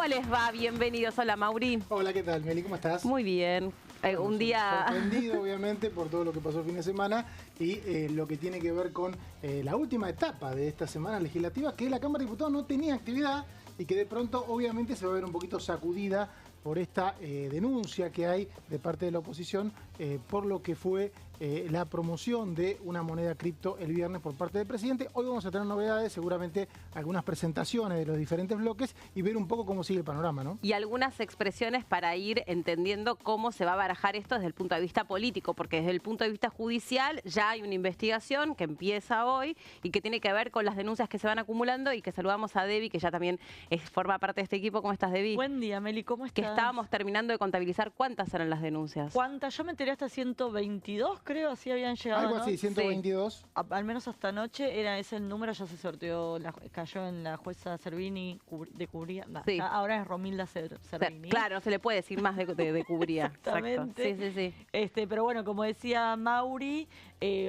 ¿Cómo les va? Bienvenidos. Hola, Mauri. Hola, ¿qué tal, Meli? ¿Cómo estás? Muy bien. Un día... Sorprendido, obviamente, por todo lo que pasó el fin de semana y lo que tiene que ver con la última etapa de esta semana legislativa, que la Cámara de Diputados no tenía actividad y que de pronto, obviamente, se va a ver un poquito sacudida por esta denuncia que hay de parte de la oposición por lo que fue la promoción de una moneda cripto el viernes por parte del presidente. Hoy vamos a tener novedades, seguramente algunas presentaciones de los diferentes bloques y ver un poco cómo sigue el panorama, ¿no? Y algunas expresiones para ir entendiendo cómo se va a barajar esto desde el punto de vista político, porque desde el punto de vista judicial ya hay una investigación que empieza hoy y que tiene que ver con las denuncias que se van acumulando, y que saludamos a Debbie, que ya también forma parte de este equipo. ¿Cómo estás, Debbie? Buen día, Meli, ¿cómo estás? Que estábamos terminando de contabilizar cuántas eran las denuncias. ¿Cuántas? Yo me enteré hasta 122, creo, así habían llegado, Algo ¿no? así, 122. Sí. Al menos hasta anoche era ese el número, ya se sorteó, cayó en la jueza Servini de Cubría. Sí. Ahora es Romilda Servini. Claro, no se le puede decir más de Cubría. Exactamente. Exacto. Sí. Pero bueno, como decía Mauri,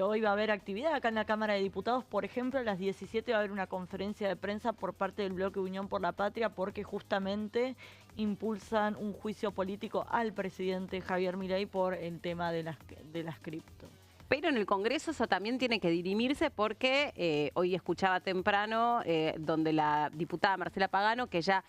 hoy va a haber actividad acá en la Cámara de Diputados. Por ejemplo, a las 17 va a haber una conferencia de prensa por parte del bloque Unión por la Patria, porque justamente impulsan un juicio político al presidente Javier Milei por el tema de las cripto. Pero en el Congreso eso también tiene que dirimirse, porque hoy escuchaba temprano donde la diputada Marcela Pagano, que ya,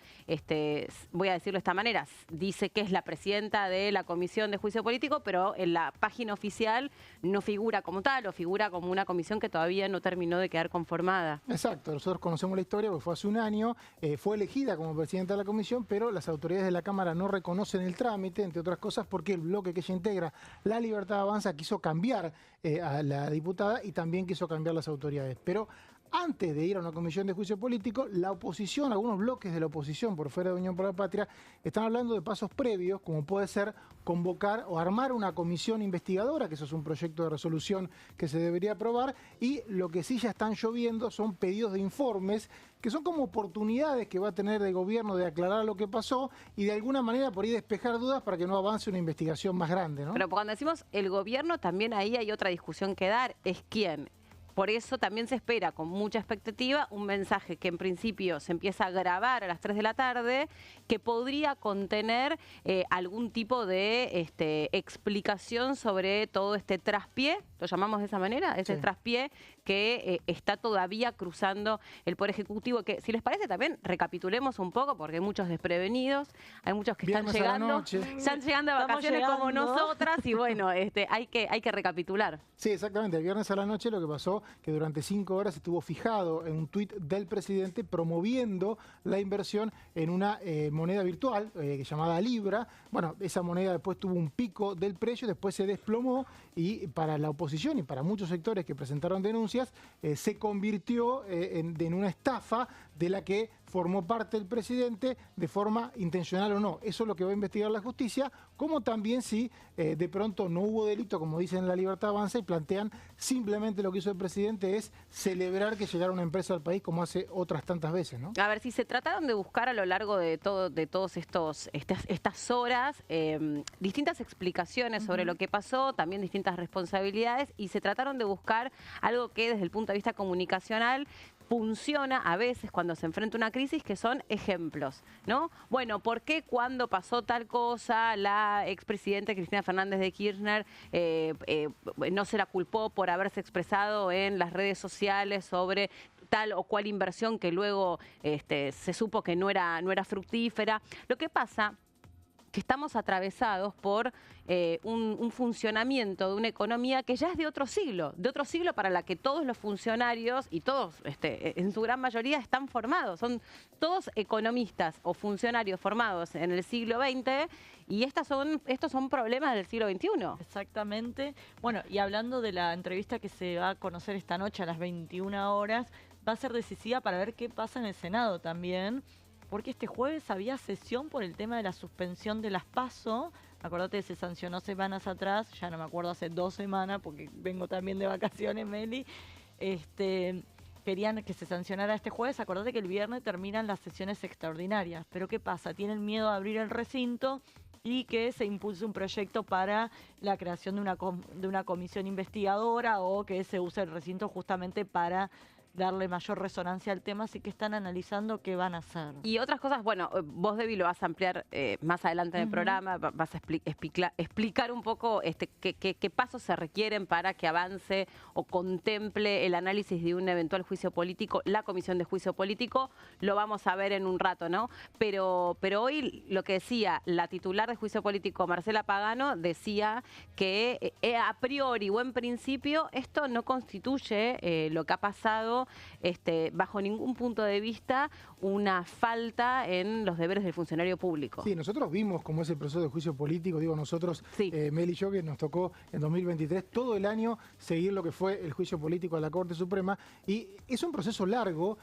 voy a decirlo de esta manera, dice que es la presidenta de la Comisión de Juicio Político, pero en la página oficial no figura como tal, o figura como una comisión que todavía no terminó de quedar conformada. Exacto, nosotros conocemos la historia porque fue hace un año, fue elegida como presidenta de la comisión, pero las autoridades de la Cámara no reconocen el trámite, entre otras cosas porque el bloque que ella integra, La Libertad Avanza, quiso cambiar a la diputada y también quiso cambiar las autoridades. Pero antes de ir a una comisión de juicio político, la oposición, algunos bloques de la oposición por fuera de Unión por la Patria, están hablando de pasos previos, como puede ser convocar o armar una comisión investigadora, que eso es un proyecto de resolución que se debería aprobar, y lo que sí ya están lloviendo son pedidos de informes, que son como oportunidades que va a tener el gobierno de aclarar lo que pasó y de alguna manera por ahí despejar dudas para que no avance una investigación más grande, ¿no? Pero cuando decimos el gobierno, también ahí hay otra discusión que dar, es quién. Por eso también se espera con mucha expectativa un mensaje que en principio se empieza a grabar a las 3 de la tarde, que podría contener algún tipo de explicación sobre todo este traspié, lo llamamos de esa manera, ese traspié que está todavía cruzando el Poder Ejecutivo, que si les parece también recapitulemos un poco, porque hay muchos desprevenidos, hay muchos que están llegando, están llegando de vacaciones como nosotras, y bueno, hay que recapitular. Sí, exactamente. El viernes a la noche lo que pasó, que durante 5 horas estuvo fijado en un tuit del presidente promoviendo la inversión en una moneda virtual llamada Libra. Bueno, esa moneda después tuvo un pico del precio, después se desplomó y para la oposición y para muchos sectores que presentaron denuncias, se convirtió en una estafa de la que formó parte el presidente de forma intencional o no. Eso es lo que va a investigar la justicia, como también si de pronto no hubo delito, como dicen en La Libertad Avanza, y plantean simplemente lo que hizo el presidente es celebrar que llegara una empresa al país como hace otras tantas veces, ¿no? A ver, si se trataron de buscar a lo largo de todos estas horas distintas explicaciones sobre lo que pasó, también distintas responsabilidades, y se trataron de buscar algo que desde el punto de vista comunicacional funciona a veces cuando se enfrenta una crisis, que son ejemplos, ¿no? Bueno, ¿por qué cuando pasó tal cosa la expresidenta Cristina Fernández de Kirchner no se la culpó por haberse expresado en las redes sociales sobre tal o cual inversión que luego se supo que no era fructífera? Lo que pasa que estamos atravesados por un funcionamiento de una economía que ya es de otro siglo para la que todos los funcionarios y todos, en su gran mayoría, están formados. Son todos economistas o funcionarios formados en el siglo XX, y estos son problemas del siglo XXI. Exactamente. Bueno, y hablando de la entrevista que se va a conocer esta noche a las 21 horas, va a ser decisiva para ver qué pasa en el Senado también, porque este jueves había sesión por el tema de la suspensión de las PASO. Acordate que se sancionó semanas atrás, ya no me acuerdo, hace 2 semanas, porque vengo también de vacaciones, Meli. Querían que se sancionara este jueves. Acordate que el viernes terminan las sesiones extraordinarias. Pero ¿qué pasa? Tienen miedo a abrir el recinto y que se impulse un proyecto para la creación de una comisión investigadora, o que se use el recinto justamente para darle mayor resonancia al tema, así que están analizando qué van a hacer. Y otras cosas, bueno, vos, Debbie, lo vas a ampliar más adelante en el programa, vas a explicar un poco qué pasos se requieren para que avance o contemple el análisis de un eventual juicio político, la Comisión de Juicio Político. Lo vamos a ver en un rato, ¿no? Pero hoy lo que decía la titular de Juicio Político, Marcela Pagano, decía que a priori o en principio esto no constituye lo que ha pasado bajo ningún punto de vista una falta en los deberes del funcionario público. Sí, nosotros vimos cómo es el proceso de juicio político, digo nosotros, sí. Mel y yo, que nos tocó en 2023 todo el año seguir lo que fue el juicio político a la Corte Suprema, y es un proceso largo,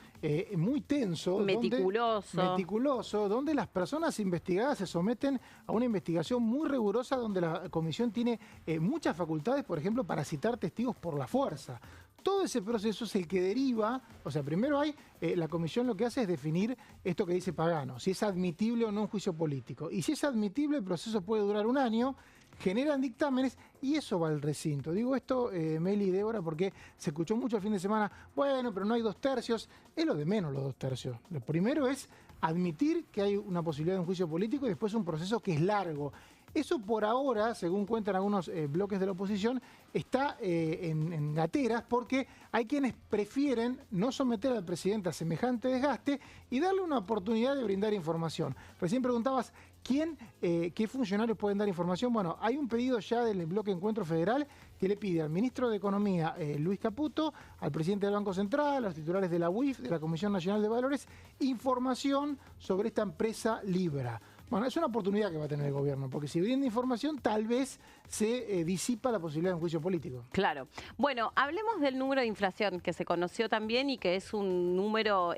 muy tenso, meticuloso, donde las personas investigadas se someten a una investigación muy rigurosa, donde la comisión tiene muchas facultades, por ejemplo, para citar testigos por la fuerza. Todo ese proceso es el que deriva, o sea, primero la comisión lo que hace es definir esto que dice Pagano, si es admitible o no un juicio político. Y si es admitible, el proceso puede durar un año, generan dictámenes y eso va al recinto. Digo esto, Meli y Débora, porque se escuchó mucho el fin de semana, bueno, pero no hay 2/3, es lo de menos los 2/3. Lo primero es admitir que hay una posibilidad de un juicio político y después un proceso que es largo. Eso por ahora, según cuentan algunos bloques de la oposición, está en gateras porque hay quienes prefieren no someter al presidente a semejante desgaste y darle una oportunidad de brindar información. Recién preguntabas, ¿qué funcionarios pueden dar información? Bueno, hay un pedido ya del bloque Encuentro Federal que le pide al ministro de Economía, Luis Caputo, al presidente del Banco Central, a los titulares de la UIF, de la Comisión Nacional de Valores, información sobre esta empresa Libra. Bueno, es una oportunidad que va a tener el gobierno, porque si brinda información, tal vez se disipa la posibilidad de un juicio político. Claro. Bueno, hablemos del número de inflación que se conoció también y que es un número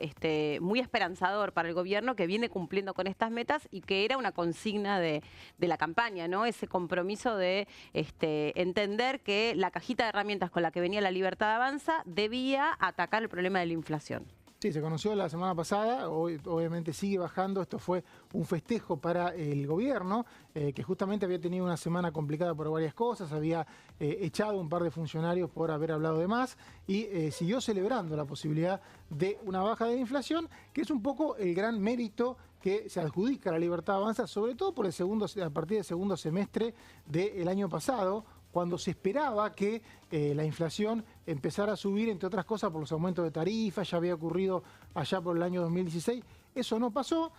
muy esperanzador para el gobierno, que viene cumpliendo con estas metas y que era una consigna de la campaña, ¿no? Ese compromiso de entender que la cajita de herramientas con la que venía La Libertad Avanza debía atacar el problema de la inflación. Sí, se conoció la semana pasada, hoy obviamente sigue bajando, esto fue un festejo para el gobierno, que justamente había tenido una semana complicada por varias cosas, había echado un par de funcionarios por haber hablado de más y siguió celebrando la posibilidad de una baja de la inflación, que es un poco el gran mérito que se adjudica a La Libertad Avanza, sobre todo por a partir del segundo semestre del año pasado, cuando se esperaba que la inflación empezara a subir, entre otras cosas, por los aumentos de tarifas, ya había ocurrido allá por el año 2016. Eso no pasó,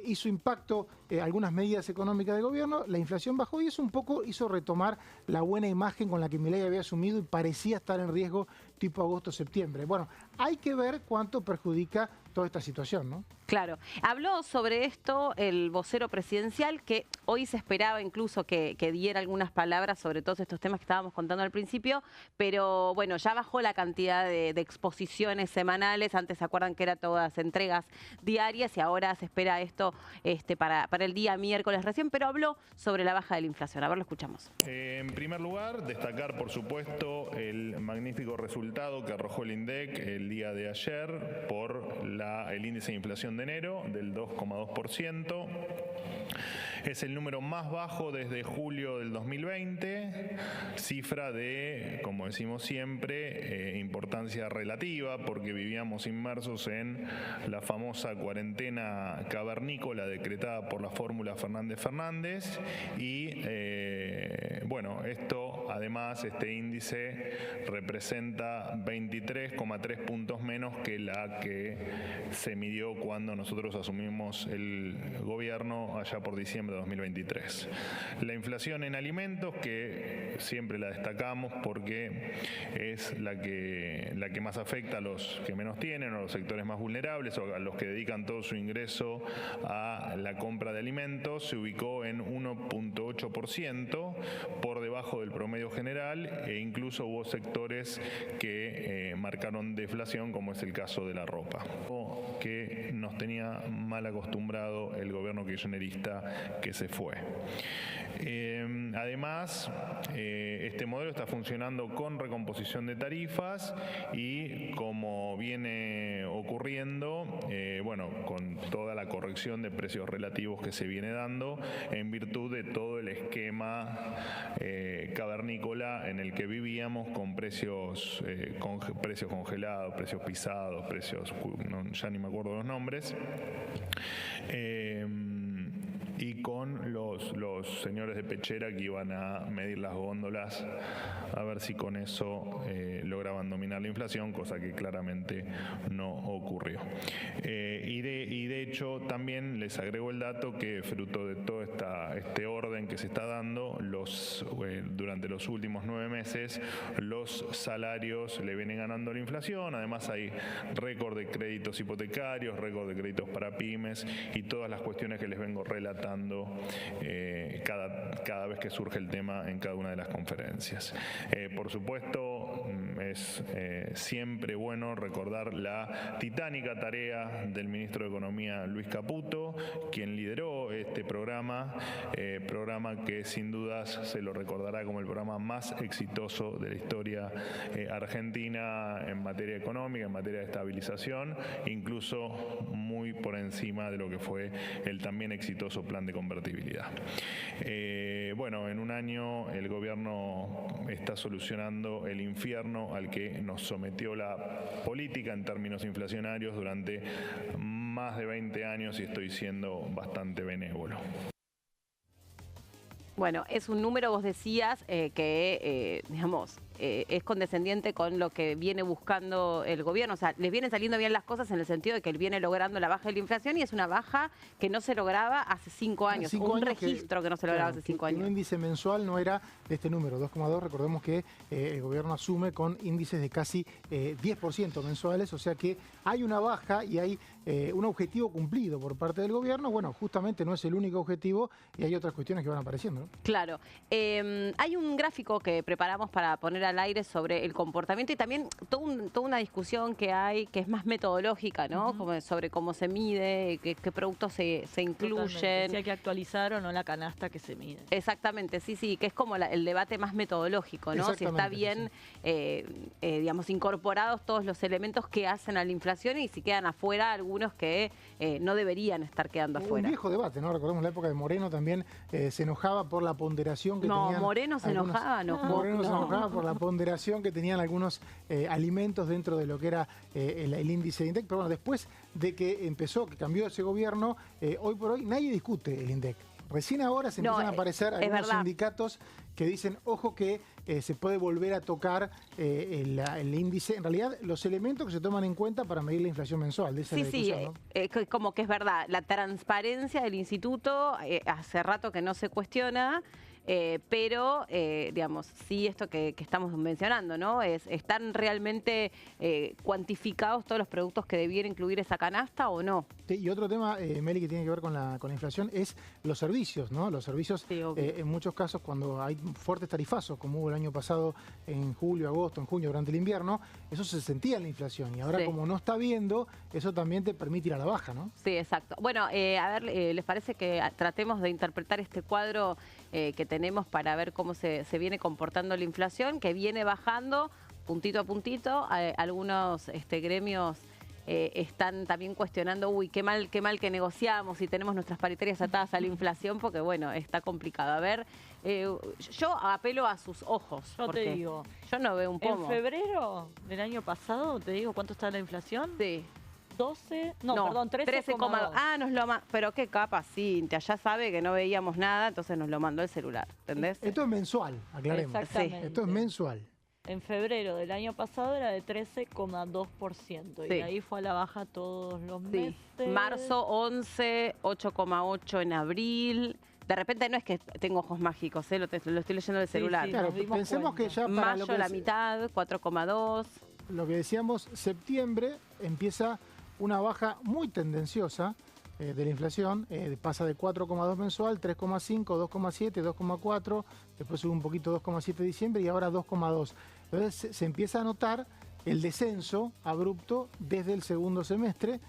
hizo impacto algunas medidas económicas del gobierno, la inflación bajó y eso un poco hizo retomar la buena imagen con la que Milei había asumido y parecía estar en riesgo tipo agosto-septiembre. Bueno, hay que ver cuánto perjudica toda esta situación, ¿no? Claro. Habló sobre esto el vocero presidencial, que hoy se esperaba incluso que diera algunas palabras sobre todos estos temas que estábamos contando al principio, pero bueno, ya bajó la cantidad de exposiciones semanales. Antes se acuerdan que era todas entregas diarias y ahora se espera esto para el día miércoles recién, pero habló sobre la baja de la inflación. A ver, lo escuchamos. En primer lugar, destacar, por supuesto, el magnífico resultado que arrojó el INDEC el día de ayer por el índice de inflación de enero del 2,2%. Es el número más bajo desde julio del 2020, cifra de, como decimos siempre, importancia relativa, porque vivíamos inmersos en la famosa cuarentena cavernícola decretada por la fórmula Fernández-Fernández y, bueno, esto además, este índice representa 23,3 puntos menos que la que se midió cuando nosotros asumimos el gobierno allá por diciembre de 2023. La inflación en alimentos, que siempre la destacamos porque es la que más afecta a los que menos tienen, o a los sectores más vulnerables, o a los que dedican todo su ingreso a la compra de alimentos, se ubicó en 1,8%, por debajo del promedio general, e incluso hubo sectores que marcaron deflación, como es el caso de la ropa, que nos tenía mal acostumbrado el gobierno kirchnerista que se fue. Además, este modelo está funcionando con recomposición de tarifas y, como viene ocurriendo ocurriendo, bueno, con toda la corrección de precios relativos que se viene dando en virtud de todo el esquema cavernícola en el que vivíamos, con precios congelados, precios pisados, ya ni me acuerdo los nombres, y con los señores de pechera que iban a medir las góndolas a ver si con eso lograban dominar la inflación, cosa que claramente no ocurrió. Y de hecho también les agrego el dato que fruto de todo este orden que se está dando, durante los últimos 9 meses los salarios le vienen ganando la inflación. Además hay récord de créditos hipotecarios, récord de créditos para pymes y todas las cuestiones que les vengo relatando cada vez que surge el tema en cada una de las conferencias. Por supuesto, es siempre bueno recordar la titánica tarea del ministro de Economía, Luis Caputo, quien lideró este programa que sin dudas se lo recordará como el programa más exitoso de la historia argentina en materia económica, en materia de estabilización, incluso muy por encima de lo que fue el también exitoso plan de convertibilidad. Bueno, en un año el gobierno está solucionando el infierno al que nos sometió la política en términos inflacionarios durante más de 20 años, y estoy siendo bastante benévolo. Bueno, es un número, vos decías, que, digamos, es condescendiente con lo que viene buscando el gobierno. O sea, les vienen saliendo bien las cosas en el sentido de que él viene logrando la baja de la inflación, y es una baja que no se lograba hace 5 años. Un registro que no se lograba hace 5 años. Un índice mensual no era de este número, 2,2. Recordemos que el gobierno asume con índices de casi 10% mensuales, o sea que hay una baja y hay un objetivo cumplido por parte del gobierno. Bueno, justamente no es el único objetivo y hay otras cuestiones que van apareciendo, ¿no? Claro. Hay un gráfico que preparamos para poner al aire sobre el comportamiento y también toda una discusión que hay que es más metodológica, ¿no? Como sobre cómo se mide, qué productos se incluyen. Totalmente. Si hay que actualizar o no la canasta que se mide. Exactamente, sí, que es como el debate más metodológico, ¿no? Si está bien, digamos, incorporados todos los elementos que hacen a la inflación y si quedan afuera algunos que no deberían estar quedando afuera. Un viejo debate, ¿no? Recordemos la época de Moreno también se enojaba por la ponderación que tenían. No, Moreno se enojaba, Moreno se enojaba por la ponderación que tenían algunos alimentos dentro de lo que era el índice de INDEC. Pero bueno, después de que que cambió ese gobierno, hoy por hoy nadie discute el INDEC. Recién ahora se empiezan a aparecer algunos sindicatos que dicen, ojo que se puede volver a tocar el índice. En realidad, los elementos que se toman en cuenta para medir la inflación mensual. De esa discusión, ¿no? Como que es verdad. La transparencia del instituto hace rato que no se cuestiona. Pero, digamos, sí esto que estamos mencionando, ¿no? ¿Están realmente cuantificados todos los productos que debiera incluir esa canasta o no? Sí, y otro tema, Meli, que tiene que ver con la inflación es los servicios, ¿no? Los servicios, en muchos casos, cuando hay fuertes tarifazos, como hubo el año pasado en julio, agosto, en junio, durante el invierno, eso se sentía en la inflación. Y ahora, como no está viendo, eso también te permite ir a la baja, ¿no? Sí, exacto. Bueno, a ver, ¿les parece que tratemos de interpretar este cuadro que tenemos para ver cómo se viene comportando la inflación, que viene bajando puntito a puntito? Algunos gremios están también cuestionando, qué mal que negociamos y tenemos nuestras paritarias atadas a la inflación, porque bueno, está complicado. A ver, yo apelo a sus ojos. Yo te digo, yo no veo un pomo. En febrero del año pasado, te digo cuánto está la inflación. Sí. 13,2. Ah, pero qué capa, Cintia, ya sabe que no veíamos nada, entonces nos lo mandó el celular, ¿entendés? Esto es mensual, aclaremos. Exactamente. Esto es mensual. En febrero del año pasado era de 13,2%. Y de ahí fue a la baja todos los meses. Marzo 11, 8,8 en abril. De repente no es que tengo ojos mágicos, lo estoy leyendo del celular. Sí, claro, pensemos que ya para mayo la mitad, 4,2. Lo que decíamos, septiembre empieza una baja muy tendenciosa de la inflación, pasa de 4,2 mensual, 3,5, 2,7, 2,4, después sube un poquito 2,7 de diciembre y ahora 2,2. Entonces se empieza a notar el descenso abrupto desde el segundo semestre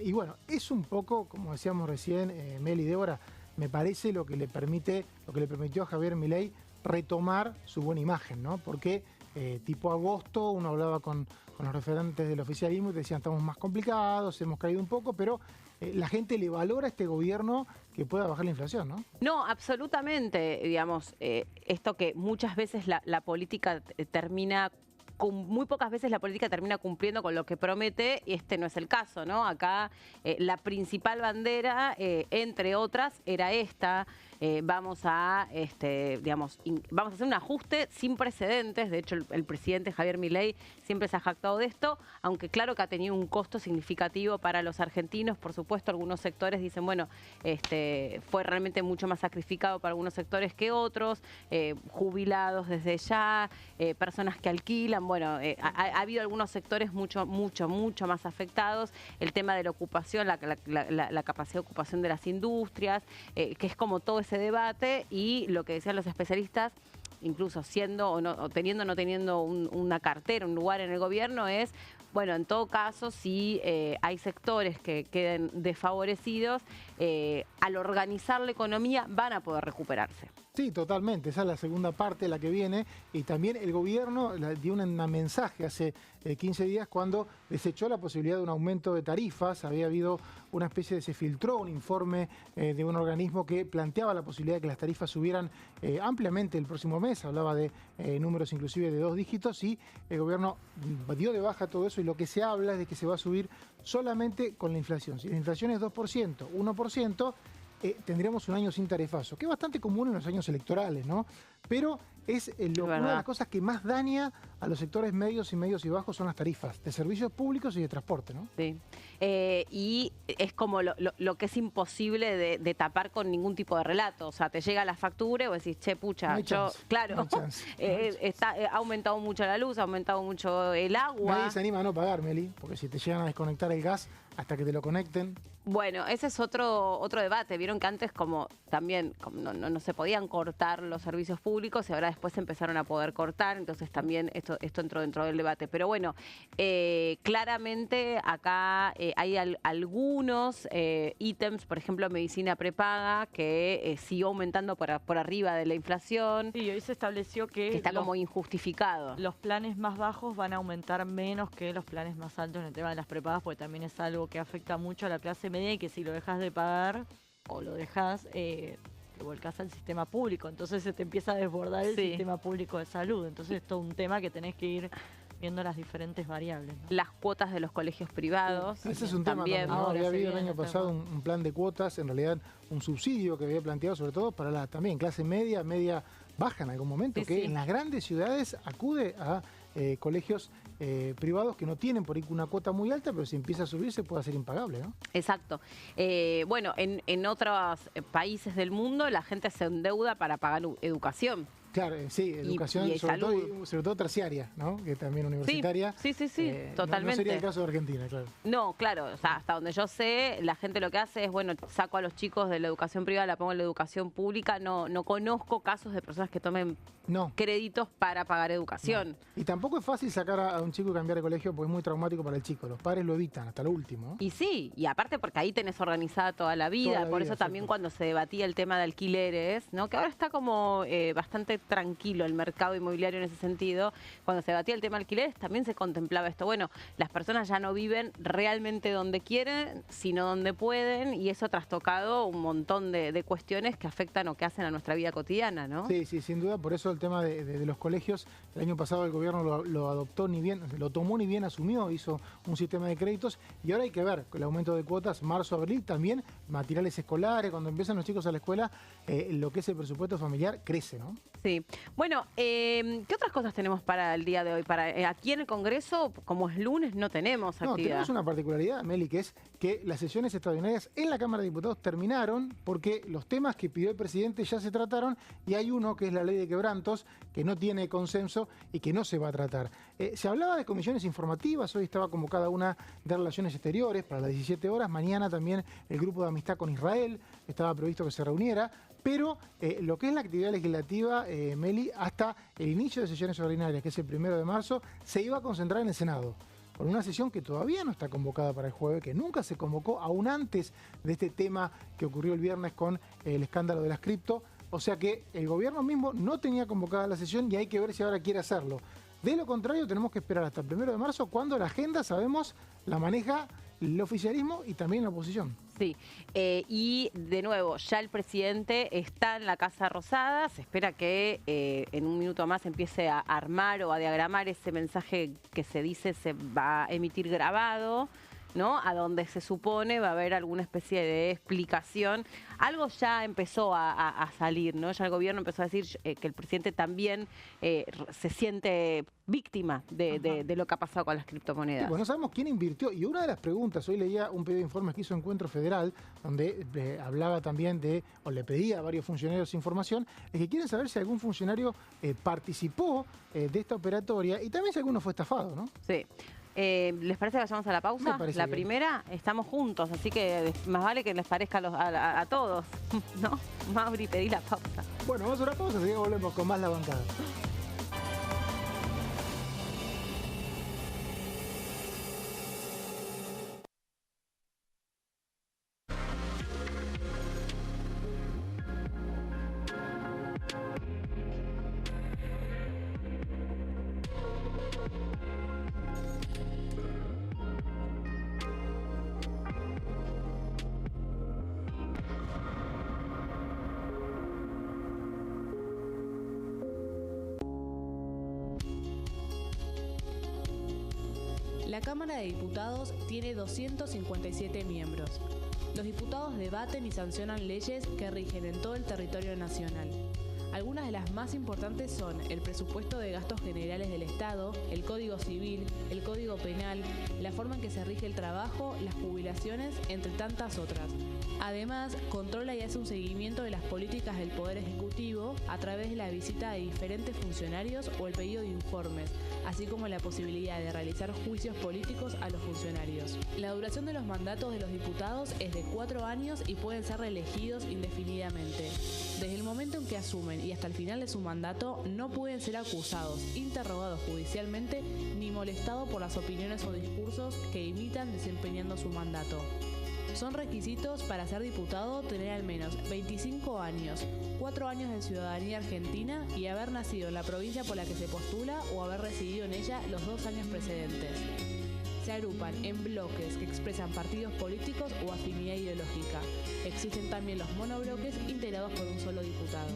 y bueno, es un poco, como decíamos recién, Meli y Débora, me parece lo que le permitió a Javier Milei retomar su buena imagen, ¿no? Porque tipo agosto, uno hablaba con los referentes del oficialismo y te decían estamos más complicados, hemos caído un poco, pero la gente le valora a este gobierno que pueda bajar la inflación, ¿no? No, absolutamente, digamos, esto que muchas veces la política termina, muy pocas veces la política termina cumpliendo con lo que promete, y este no es el caso, ¿no? Acá la principal bandera, entre otras, era esta. Vamos a hacer un ajuste sin precedentes. De hecho, el presidente Javier Milei siempre se ha jactado de esto, aunque claro que ha tenido un costo significativo para los argentinos. Por supuesto, algunos sectores dicen, bueno, fue realmente mucho más sacrificado para algunos sectores que otros, jubilados desde ya, personas que alquilan. Bueno, ha habido algunos sectores mucho más afectados. El tema de la ocupación, la capacidad de ocupación de las industrias, que es como todo ese debate, y lo que decían los especialistas, incluso siendo o teniendo una cartera, un lugar en el gobierno, es, bueno, en todo caso, si hay sectores que queden desfavorecidos, al organizar la economía van a poder recuperarse. Sí, totalmente. Esa es la segunda parte, la que viene. Y también el gobierno dio un mensaje hace 15 días cuando desechó la posibilidad de un aumento de tarifas. Había habido una especie de, se filtró un informe de un organismo que planteaba la posibilidad de que las tarifas subieran ampliamente el próximo mes. Hablaba de números inclusive de 2 dígitos, y el gobierno dio de baja todo eso, y lo que se habla es de que se va a subir solamente con la inflación. Si la inflación es 2%, 1%, tendríamos un año sin tarifazo, que es bastante común en los años electorales, ¿no? Pero es una de las cosas que más daña a los sectores medios y bajos son las tarifas de servicios públicos y de transporte, ¿no? Sí. Y es como lo que es imposible de tapar con ningún tipo de relato. O sea, te llega la factura y vos decís, che, pucha, No hay chance, claro, no hay chance. ha aumentado mucho la luz, ha aumentado mucho el agua. Nadie se anima a no pagar, Meli, porque si te llegan a desconectar el gas hasta que te lo conecten. Bueno, ese es otro debate. Vieron que antes también no se podían cortar los servicios públicos, y ahora después se empezaron a poder cortar, entonces también esto entró dentro del debate. Pero bueno, claramente acá hay algunos ítems, por ejemplo, medicina prepaga, que siguió aumentando por arriba de la inflación. Sí, hoy se estableció que está como injustificado. Los planes más bajos van a aumentar menos que los planes más altos en el tema de las prepagas, porque también es algo que afecta mucho a la clase media, y que si lo dejas de pagar o lo dejas, te volcás al sistema público. Entonces se te empieza a desbordar el sistema público de salud. Entonces es todo un tema que tenés que ir viendo las diferentes variables, ¿no? Las cuotas de los colegios privados. Sí, ese es un tema también, ¿no? Había habido el año pasado un plan de cuotas, en realidad un subsidio que había planteado sobre todo para la también clase media baja en algún momento, que en las grandes ciudades acude a colegios privados que no tienen por ahí una cuota muy alta, pero si empieza a subirse puede ser impagable, ¿no? Exacto. Bueno, en otros países del mundo la gente se endeuda para pagar educación. Claro, sí, educación y sobre todo terciaria, ¿no? Que también universitaria. Sí, totalmente. No sería el caso de Argentina, claro. No, claro, o sea, hasta donde yo sé, la gente lo que hace es, bueno, saco a los chicos de la educación privada, la pongo en la educación pública. No conozco casos de personas que tomen créditos para pagar educación. No. Y tampoco es fácil sacar a un chico y cambiar de colegio, porque es muy traumático para el chico. Los padres lo evitan hasta lo último. Y sí, y aparte porque ahí tenés organizada toda la vida. Por eso también cuando se debatía el tema de alquileres, ¿no? Que ahora está como bastante tranquilo el mercado inmobiliario en ese sentido. Cuando se debatía el tema de alquileres también se contemplaba esto. Bueno, las personas ya no viven realmente donde quieren, sino donde pueden, y eso ha trastocado un montón de cuestiones que afectan o que hacen a nuestra vida cotidiana, ¿no? Sí, sin duda. Por eso el tema de los colegios, el año pasado el gobierno lo adoptó lo tomó ni bien asumió, hizo un sistema de créditos, y ahora hay que ver con el aumento de cuotas, marzo, abril, también materiales escolares, cuando empiezan los chicos a la escuela, lo que es el presupuesto familiar crece, ¿no? Sí. Bueno, ¿qué otras cosas tenemos para el día de hoy? Aquí en el Congreso, como es lunes, no tenemos actividad. No, tenemos una particularidad, Meli, que es que las sesiones extraordinarias en la Cámara de Diputados terminaron porque los temas que pidió el presidente ya se trataron, y hay uno que es la ley de quebrantos, que no tiene consenso y que no se va a tratar. Se hablaba de comisiones informativas, hoy estaba convocada una de Relaciones Exteriores para las 17 horas, mañana también el grupo de amistad con Israel, estaba previsto que se reuniera, pero lo que es la actividad legislativa, Meli, hasta el inicio de sesiones ordinarias, que es el 1 de marzo, se iba a concentrar en el Senado, con una sesión que todavía no está convocada para el jueves, que nunca se convocó, aún antes de este tema que ocurrió el viernes con el escándalo de las cripto. O sea que el gobierno mismo no tenía convocada la sesión, y hay que ver si ahora quiere hacerlo De lo contrario, tenemos que esperar hasta el 1 de marzo, cuando la agenda, sabemos, la maneja el oficialismo y también la oposición. Sí, y de nuevo, ya el presidente está en la Casa Rosada, se espera que en un minuto más empiece a armar o a diagramar ese mensaje que se dice se va a emitir grabado, ¿no? A donde se supone va a haber alguna especie de explicación. Algo ya empezó a salir, ¿no? Ya el gobierno empezó a decir que el presidente también se siente víctima de lo que ha pasado con las criptomonedas. Sí, pues no sabemos quién invirtió. Y una de las preguntas, hoy leía un pedido de informes que hizo Encuentro Federal, donde hablaba también o le pedía a varios funcionarios información, es que quieren saber si algún funcionario participó de esta operatoria y también si alguno fue estafado, ¿no? Sí. ¿Les parece que vayamos a la pausa? La bien. primera, estamos juntos, así que más vale que les parezca a todos, ¿no? Mauri, pedí la pausa. Bueno, vamos a una pausa, así que volvemos con más La Bancada. La Cámara de Diputados tiene 257 miembros. Los diputados debaten y sancionan leyes que rigen en todo el territorio nacional. Algunas de las más importantes son el presupuesto de gastos generales del Estado, el Código Civil, el Código Penal, la forma en que se rige el trabajo, las jubilaciones, entre tantas otras. Además, controla y hace un seguimiento de las políticas del Poder Ejecutivo a través de la visita de diferentes funcionarios o el pedido de informes, así como la posibilidad de realizar juicios políticos a los funcionarios. La duración de los mandatos de los diputados es de 4 años y pueden ser reelegidos indefinidamente. Desde el momento en que asumen y hasta el final de su mandato, no pueden ser acusados, interrogados judicialmente, ni molestados por las opiniones o discursos que imitan desempeñando su mandato. Son requisitos para ser diputado tener al menos 25 años, 4 años de ciudadanía argentina y haber nacido en la provincia por la que se postula o haber residido en ella los 2 años precedentes. Se agrupan en bloques que expresan partidos políticos o afinidad ideológica. Existen también los monobloques integrados por un solo diputado.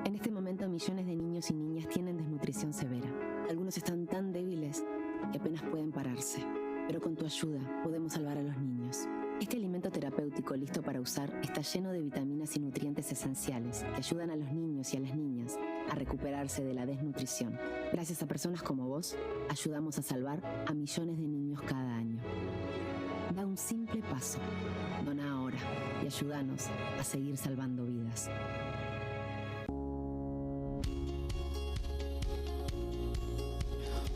En este momento, millones de niños y niñas tienen desnutrición severa. Algunos están tan débiles que apenas pueden pararse. Pero con tu ayuda podemos salvar a los niños. Este alimento terapéutico listo para usar está lleno de vitaminas y nutrientes esenciales que ayudan a los niños y a las niñas a recuperarse de la desnutrición. Gracias a personas como vos, ayudamos a salvar a millones de niños cada año. Da un simple paso. Dona ahora y ayúdanos a seguir salvando vidas.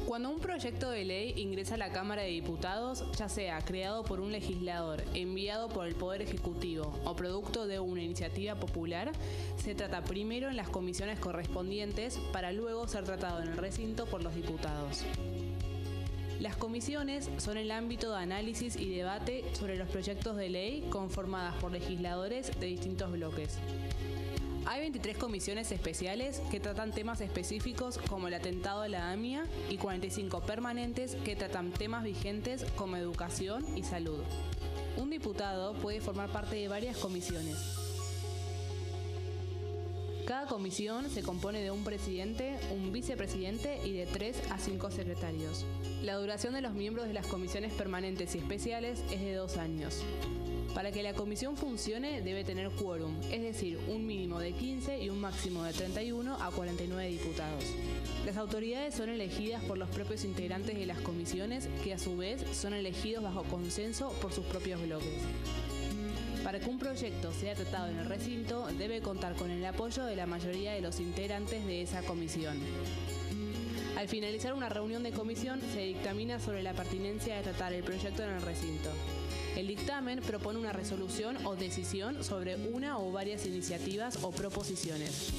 Cuando un proyecto de ley ingresa a la Cámara de Diputados, ya sea creado por un legislador, enviado por el Poder Ejecutivo o producto de una iniciativa popular, se trata primero en las comisiones correspondientes para luego ser tratado en el recinto por los diputados. Las comisiones son el ámbito de análisis y debate sobre los proyectos de ley conformadas por legisladores de distintos bloques. Hay 23 comisiones especiales que tratan temas específicos como el atentado de la AMIA y 45 permanentes que tratan temas vigentes como educación y salud. Un diputado puede formar parte de varias comisiones. Cada comisión se compone de un presidente, un vicepresidente y de 3 a 5 secretarios. La duración de los miembros de las comisiones permanentes y especiales es de 2 años. Para que la comisión funcione debe tener quórum, es decir, un mínimo de 15 y un máximo de 31 a 49 diputados. Las autoridades son elegidas por los propios integrantes de las comisiones, que a su vez son elegidos bajo consenso por sus propios bloques. Para que un proyecto sea tratado en el recinto, debe contar con el apoyo de la mayoría de los integrantes de esa comisión. Al finalizar una reunión de comisión, se dictamina sobre la pertinencia de tratar el proyecto en el recinto. El dictamen propone una resolución o decisión sobre una o varias iniciativas o proposiciones.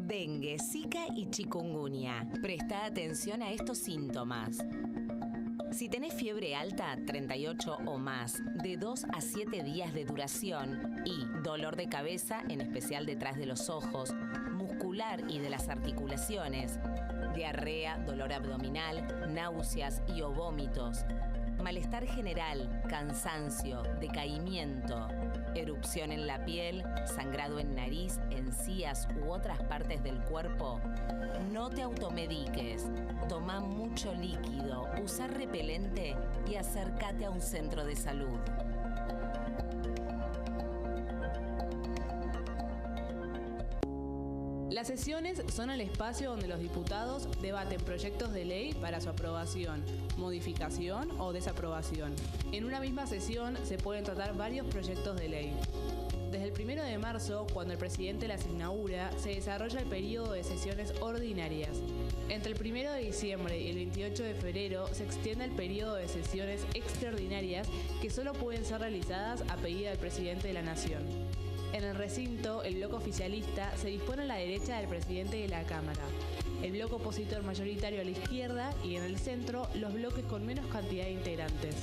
Dengue, Zika y chikungunya. Presta atención a estos síntomas. Si tenés fiebre alta, 38 o más, de 2 a 7 días de duración y dolor de cabeza, en especial detrás de los ojos, muscular y de las articulaciones, diarrea, dolor abdominal, náuseas y o vómitos, malestar general, cansancio, decaimiento, erupción en la piel, sangrado en nariz, encías u otras partes del cuerpo, no te automediques. Toma mucho líquido, usa repelente y acércate a un centro de salud. Las sesiones son el espacio donde los diputados debaten proyectos de ley para su aprobación, modificación o desaprobación. En una misma sesión se pueden tratar varios proyectos de ley. Desde el 1 de marzo, cuando el presidente las inaugura, se desarrolla el periodo de sesiones ordinarias. Entre el 1 de diciembre y el 28 de febrero se extiende el periodo de sesiones extraordinarias que solo pueden ser realizadas a pedido del presidente de la Nación. En el recinto, el bloque oficialista se dispone a la derecha del presidente de la Cámara, el bloque opositor mayoritario a la izquierda y en el centro los bloques con menos cantidad de integrantes.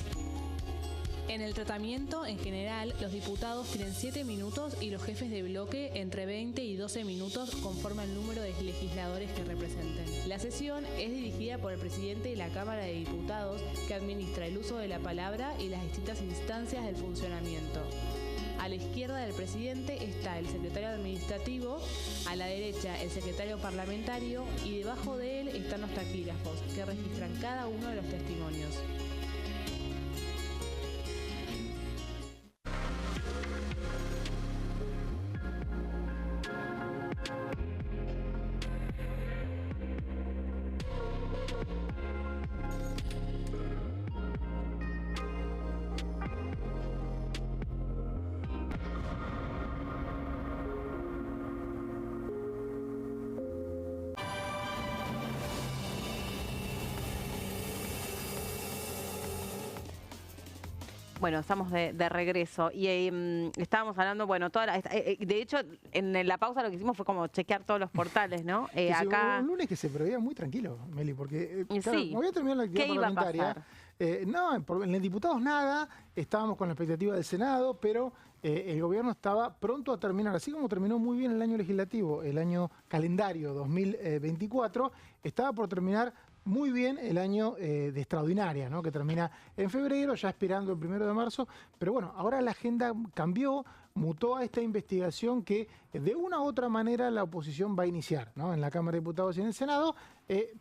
En el tratamiento, en general, los diputados tienen 7 minutos y los jefes de bloque entre 20 y 12 minutos conforme al número de legisladores que representen. La sesión es dirigida por el presidente de la Cámara de Diputados, que administra el uso de la palabra y las distintas instancias del funcionamiento. A la izquierda del presidente está el secretario administrativo, a la derecha el secretario parlamentario y debajo de él están los taquígrafos, que registran cada uno de los testimonios. Bueno, estamos de regreso y estábamos hablando, bueno, de hecho, en la pausa lo que hicimos fue como chequear todos los portales, ¿no? Acá... Un lunes que se preveía muy tranquilo, Meli, porque claro, sí. me voy a terminar la actividad parlamentaria. En el diputados nada, estábamos con la expectativa del Senado, pero el gobierno estaba pronto a terminar, así como terminó muy bien el año legislativo, el año calendario 2024, estaba por terminar muy bien el año de extraordinaria, ¿no? Que termina en febrero, ya esperando el 1 de marzo. Pero bueno, ahora la agenda cambió, mutó a esta investigación que de una u otra manera la oposición va a iniciar, ¿no? En la Cámara de Diputados y en el Senado.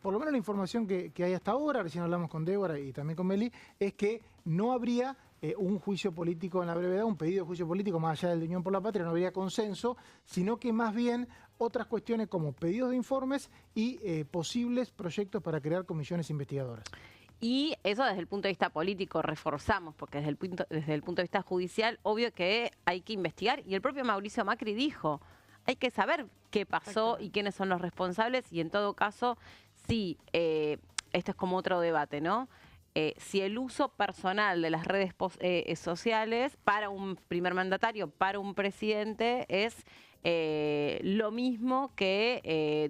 Por lo menos la información que hay hasta ahora, recién hablamos con Débora y también con Meli, es que no habría un juicio político en la brevedad, un pedido de juicio político más allá del de Unión por la Patria, no habría consenso, sino que más bien otras cuestiones como pedidos de informes y posibles proyectos para crear comisiones investigadoras. Y eso desde el punto de vista político reforzamos, porque desde el punto de vista judicial, obvio que hay que investigar. Y el propio Mauricio Macri dijo, hay que saber qué pasó y quiénes son los responsables. Y en todo caso, sí, esto es como otro debate, ¿no? Si el uso personal de las redes sociales para un primer mandatario, para un presidente, es lo mismo que,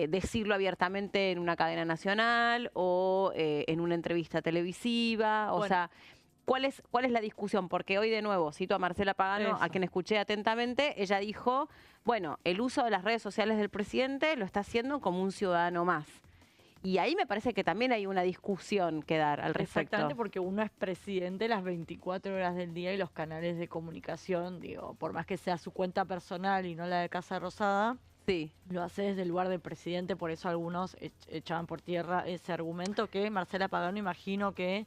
decirlo abiertamente en una cadena nacional o en una entrevista televisiva. O sea, ¿Cuál es la discusión? Porque hoy de nuevo cito a Marcela Pagano, a quien escuché atentamente, ella dijo, bueno, el uso de las redes sociales del presidente lo está haciendo como un ciudadano más. Y ahí me parece que también hay una discusión que dar al respecto. Exactamente, porque uno es presidente las 24 horas del día y los canales de comunicación, digo, por más que sea su cuenta personal y no la de Casa Rosada, sí, lo hace desde el lugar de presidente, por eso algunos echaban por tierra ese argumento que Marcela Pagano imagino que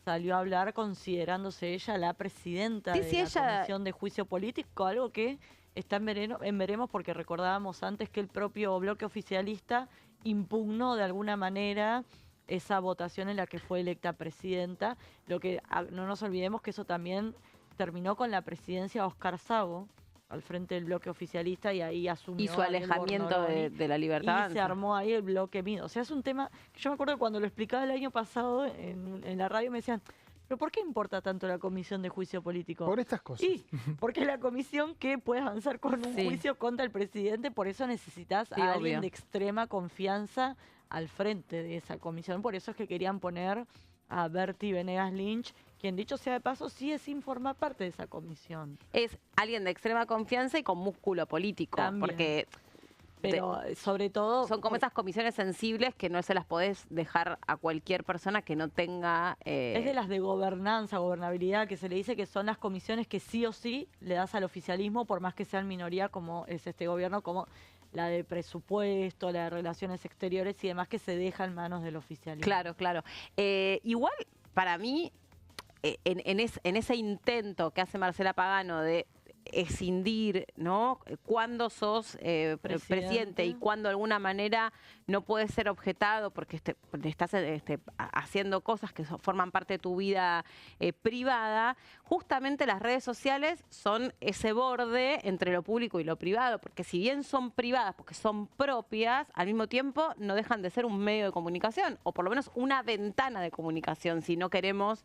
salió a hablar considerándose ella la presidenta de la Comisión de Juicio Político, algo que está en veremos porque recordábamos antes que el propio bloque oficialista impugnó de alguna manera esa votación en la que fue electa presidenta. Lo que no nos olvidemos que eso también terminó con la presidencia de Oscar Sago al frente del bloque oficialista y ahí asumió. Y su alejamiento de la Libertad Avanza. Y se armó ahí el bloque MID. O sea, es un tema que yo me acuerdo que cuando lo explicaba el año pasado en la radio me decían, ¿pero por qué importa tanto la Comisión de Juicio Político? Por estas cosas. Y porque es la comisión que puede avanzar con un juicio contra el presidente, por eso necesitas a alguien de extrema confianza al frente de esa comisión. Por eso es que querían poner a Bertie Venegas Lynch, quien dicho sea de paso, sí es sin formar parte de esa comisión. Es alguien de extrema confianza y con músculo político. También. Porque pero sobre todo son como esas comisiones sensibles que no se las podés dejar a cualquier persona que no tenga... Es de las de gobernanza, gobernabilidad, que se le dice que son las comisiones que sí o sí le das al oficialismo, por más que sean minoría como es este gobierno, como la de presupuesto, la de relaciones exteriores y demás, que se deja en manos del oficialismo. Claro, claro. Igual, para mí, en ese intento que hace Marcela Pagano de escindir, ¿no? Cuándo sos presidente y cuándo de alguna manera no puedes ser objetado porque estás haciendo cosas que forman parte de tu vida privada. Justamente las redes sociales son ese borde entre lo público y lo privado, porque si bien son privadas, porque son propias, al mismo tiempo no dejan de ser un medio de comunicación, o por lo menos una ventana de comunicación, si no queremos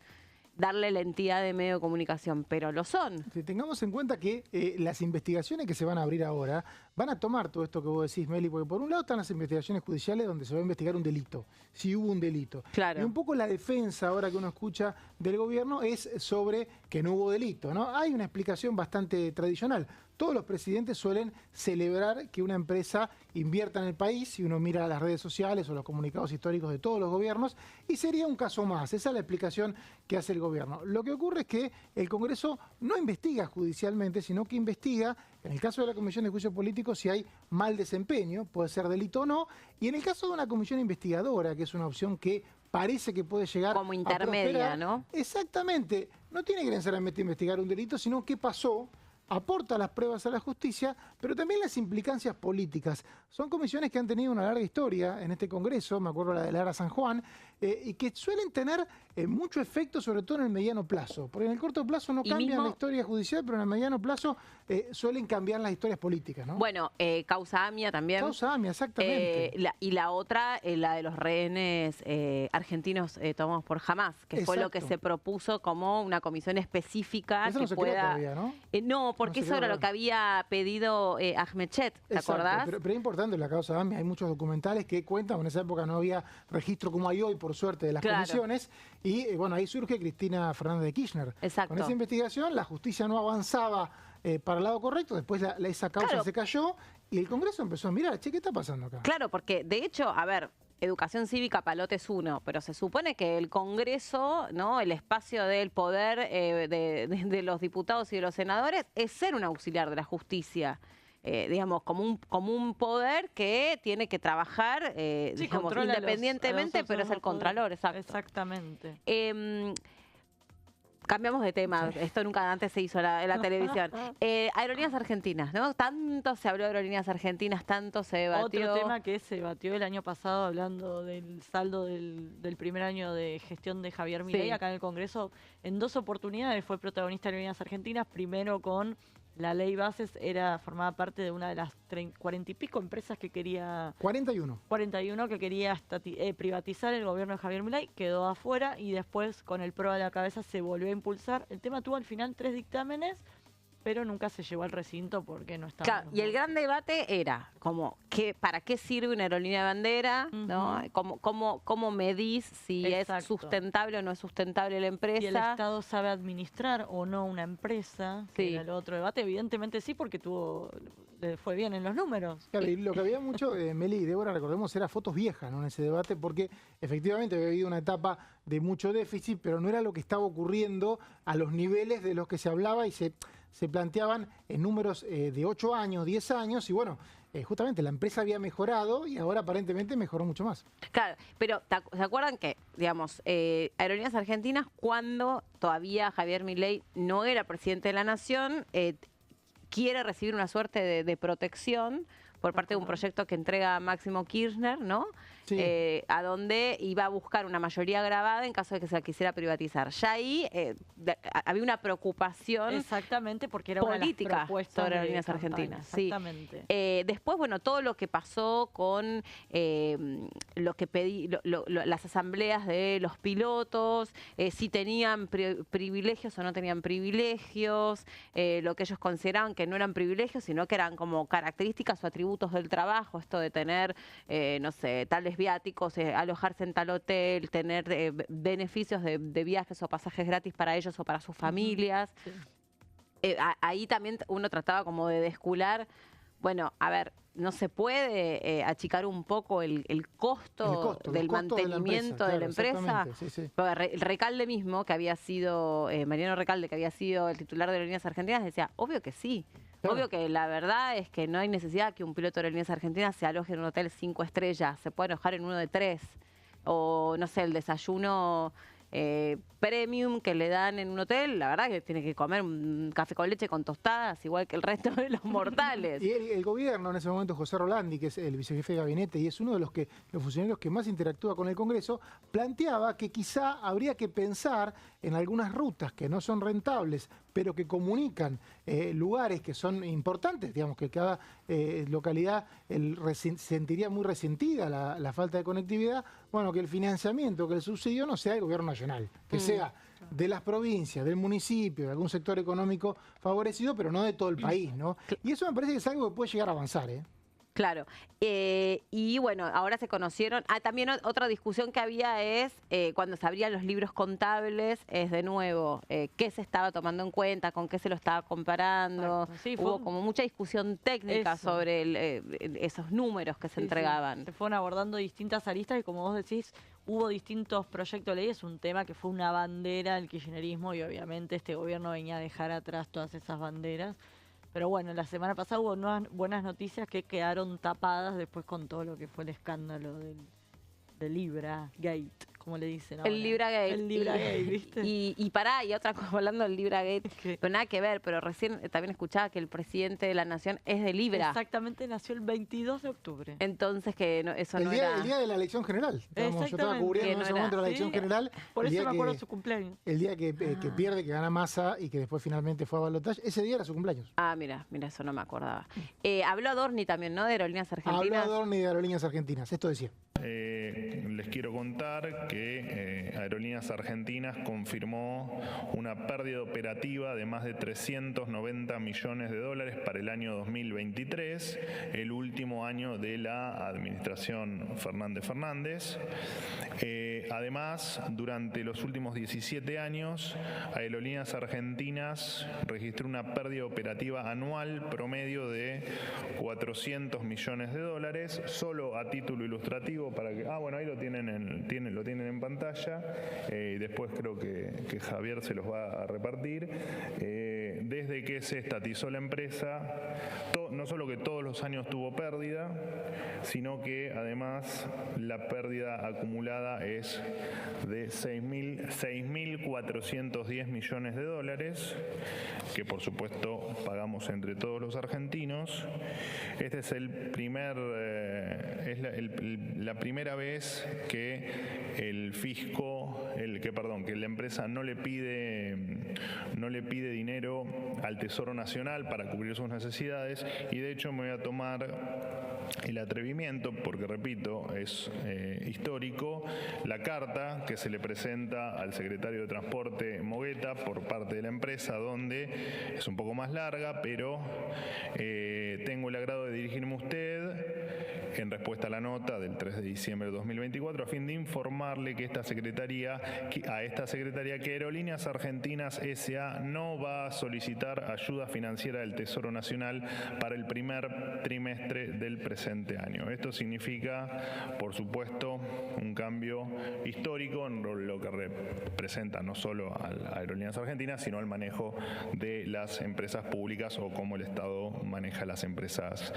darle la entidad de medio de comunicación, pero lo son. Si tengamos en cuenta que las investigaciones que se van a abrir ahora van a tomar todo esto que vos decís, Meli, porque por un lado están las investigaciones judiciales donde se va a investigar un delito, si hubo un delito. Claro. Y un poco la defensa ahora que uno escucha del gobierno es sobre que no hubo delito, ¿no? Hay una explicación bastante tradicional. Todos los presidentes suelen celebrar que una empresa invierta en el país, si uno mira las redes sociales o los comunicados históricos de todos los gobiernos, y sería un caso más. Esa es la explicación que hace el gobierno. Lo que ocurre es que el Congreso no investiga judicialmente, sino que investiga, en el caso de la Comisión de Juicio Político, si hay mal desempeño, puede ser delito o no, y en el caso de una comisión investigadora, que es una opción que parece que puede llegar como intermedia, a ¿no? Exactamente. No tiene que necesariamente investigar un delito, sino qué pasó, aporta las pruebas a la justicia, pero también las implicancias políticas. Son comisiones que han tenido una larga historia en este Congreso, me acuerdo la de Lara San Juan, y que suelen tener mucho efecto, sobre todo en el mediano plazo. Porque en el corto plazo no cambian la historia judicial, pero en el mediano plazo suelen cambiar las historias políticas, ¿no? Bueno, causa AMIA también. Causa AMIA, exactamente. Y la otra, la de los rehenes argentinos tomados por Hamás, que fue lo que se propuso como una comisión específica eso que no se pueda... creó todavía, ¿no? No, porque eso era lo que había pedido Ahmed Chet, ¿te acordás? Pero es importante la causa AMIA. Hay muchos documentales que cuentan, en esa época no había registro como hay hoy, por suerte, de las comisiones. Y bueno, ahí surge Cristina Fernández de Kirchner. Exacto. Con esa investigación, la justicia no avanzaba para el lado correcto, después esa causa se cayó y el Congreso empezó a mirar, che, ¿qué está pasando acá? Claro, porque de hecho, a ver, educación cívica, palote es uno, pero se supone que el Congreso, ¿no? El espacio del poder de los diputados y de los senadores es ser un auxiliar de la justicia. Digamos, como un poder que tiene que trabajar digamos, independientemente, pero es el contralor, exacto. Exactamente. Cambiamos de tema, esto nunca antes se hizo en la televisión. Aerolíneas Argentinas, ¿no? Tanto se habló de Aerolíneas Argentinas, tanto se debatió. Otro tema que se debatió el año pasado hablando del saldo del primer año de gestión de Javier Milei acá en el Congreso. En 2 oportunidades fue protagonista de Aerolíneas Argentinas, primero con la ley Bases, formaba parte de una de las 40 y pico empresas que quería... 41 que quería privatizar el gobierno de Javier Milei, quedó afuera y después con el PRO a la cabeza se volvió a impulsar. El tema tuvo al final 3 dictámenes pero nunca se llevó al recinto porque no estaba. Claro, y el gran debate era como ¿para qué sirve una aerolínea de bandera? ¿No? ¿Cómo medís si es sustentable o no es sustentable la empresa? ¿Y el Estado sabe administrar o no una empresa? Que era el otro debate. Evidentemente sí, porque le fue bien en los números. Claro, y lo que había mucho, Meli y Débora, recordemos, era fotos viejas, ¿no? En ese debate, porque efectivamente había habido una etapa de mucho déficit, pero no era lo que estaba ocurriendo a los niveles de los que se hablaba y se planteaban en números de 8 años, 10 años, y bueno, justamente la empresa había mejorado y ahora aparentemente mejoró mucho más. Claro, pero ¿se acuerdan que, digamos, Aerolíneas Argentinas, cuando todavía Javier Milei no era presidente de la Nación, quiere recibir una suerte de protección por parte de un proyecto que entrega Máximo Kirchner, ¿no? Sí. A donde iba a buscar una mayoría grabada en caso de que se la quisiera privatizar. Ya ahí había una preocupación exactamente, porque era política una propuesta sobre Aerolíneas Argentinas. Exactamente. Sí. Después, bueno, todo lo que pasó con lo que las asambleas de los pilotos, si tenían privilegios o no tenían privilegios, lo que ellos consideraban que no eran privilegios, sino que eran como características o atributos del trabajo, esto de tener, no sé, tales viáticos, alojarse en tal hotel, tener beneficios de viajes o pasajes gratis para ellos o para sus familias. Sí. Ahí también uno trataba como de descular, bueno, a ver, no se puede achicar un poco el costo del mantenimiento de la empresa. Sí, sí. Recalde mismo, que había sido, Mariano Recalde, que había sido el titular de Aerolíneas Argentinas, decía, obvio que sí. Claro. Obvio que la verdad es que no hay necesidad que un piloto de Aerolíneas Argentinas se aloje en un hotel 5 estrellas, se puede alojar en uno de 3. O, no sé, el desayuno premium que le dan en un hotel, la verdad que tiene que comer un café con leche con tostadas, igual que el resto de los mortales. Y el gobierno, en ese momento, José Rolandi, que es el vicejefe de gabinete y es uno de los funcionarios que más interactúa con el Congreso, planteaba que quizá habría que pensar en algunas rutas que no son rentables, pero que comunican lugares que son importantes, digamos, que cada localidad sentiría muy resentida la falta de conectividad, bueno, que el financiamiento, que el subsidio no sea del gobierno nacional, que sea de las provincias, del municipio, de algún sector económico favorecido, pero no de todo el país, ¿no? Y eso me parece que es algo que puede llegar a avanzar, ¿eh? Claro, y bueno, ahora se conocieron. También otra discusión que había es cuando se abrían los libros contables, es de nuevo, qué se estaba tomando en cuenta, con qué se lo estaba comparando. Sí, hubo como mucha discusión técnica sobre esos números que se entregaban. Se fueron abordando distintas aristas y como vos decís, hubo distintos proyectos de ley. Es un tema que fue una bandera del kirchnerismo y obviamente este gobierno venía a dejar atrás todas esas banderas. Pero bueno, la semana pasada hubo buenas noticias que quedaron tapadas después con todo lo que fue el escándalo del Libra Gate, como le dicen ahora. El Libra Gate. El Libra Gate, ¿viste? Y pará, y otra cosa hablando del Libra Gate, pero nada que ver, pero recién también escuchaba que el presidente de la Nación es de Libra. Exactamente, nació el 22 de octubre. Entonces que eso no era... El día de la elección general. Yo estaba cubriendo en ese momento la elección general. Por eso me acuerdo su cumpleaños. El día que pierde, que gana Massa y que después finalmente fue a balotaje, ese día era su cumpleaños. Ah, mira, eso no me acordaba. Habló Adorni también, ¿no? De Aerolíneas Argentinas. Habló Adorni de Aerolíneas Argentinas, esto decía. Les quiero contar que Aerolíneas Argentinas confirmó una pérdida operativa de más de 390 millones de dólares para el año 2023, el último año de la administración Fernández. Además, durante los últimos 17 años, Aerolíneas Argentinas registró una pérdida operativa anual promedio de 400 millones de dólares, solo a título ilustrativo para que... bueno, ahí lo tienen en pantalla, y después creo que Javier se los va a repartir. Desde que se estatizó la empresa, no solo que todos los años tuvo pérdida, sino que además la pérdida acumulada es de 6.410 millones de dólares, que por supuesto pagamos entre todos los argentinos. Este es la primera vez que el fisco, que la empresa no le pide dinero al Tesoro Nacional para cubrir sus necesidades, y de hecho me voy a tomar el atrevimiento, porque repito, es histórico, la carta que se le presenta al secretario de Transporte Mogueta por parte de la empresa, donde es un poco más larga, pero tengo el agrado de dirigirme a usted en respuesta a la nota del 3 de diciembre de 2024 a fin de informarle que esta secretaría que Aerolíneas Argentinas S.A. no va a solicitar ayuda financiera del Tesoro Nacional para el primer trimestre del presente año. Esto significa, por supuesto, un cambio histórico en lo que representa no solo a Aerolíneas Argentinas, sino al manejo de las empresas públicas o cómo el Estado maneja las empresas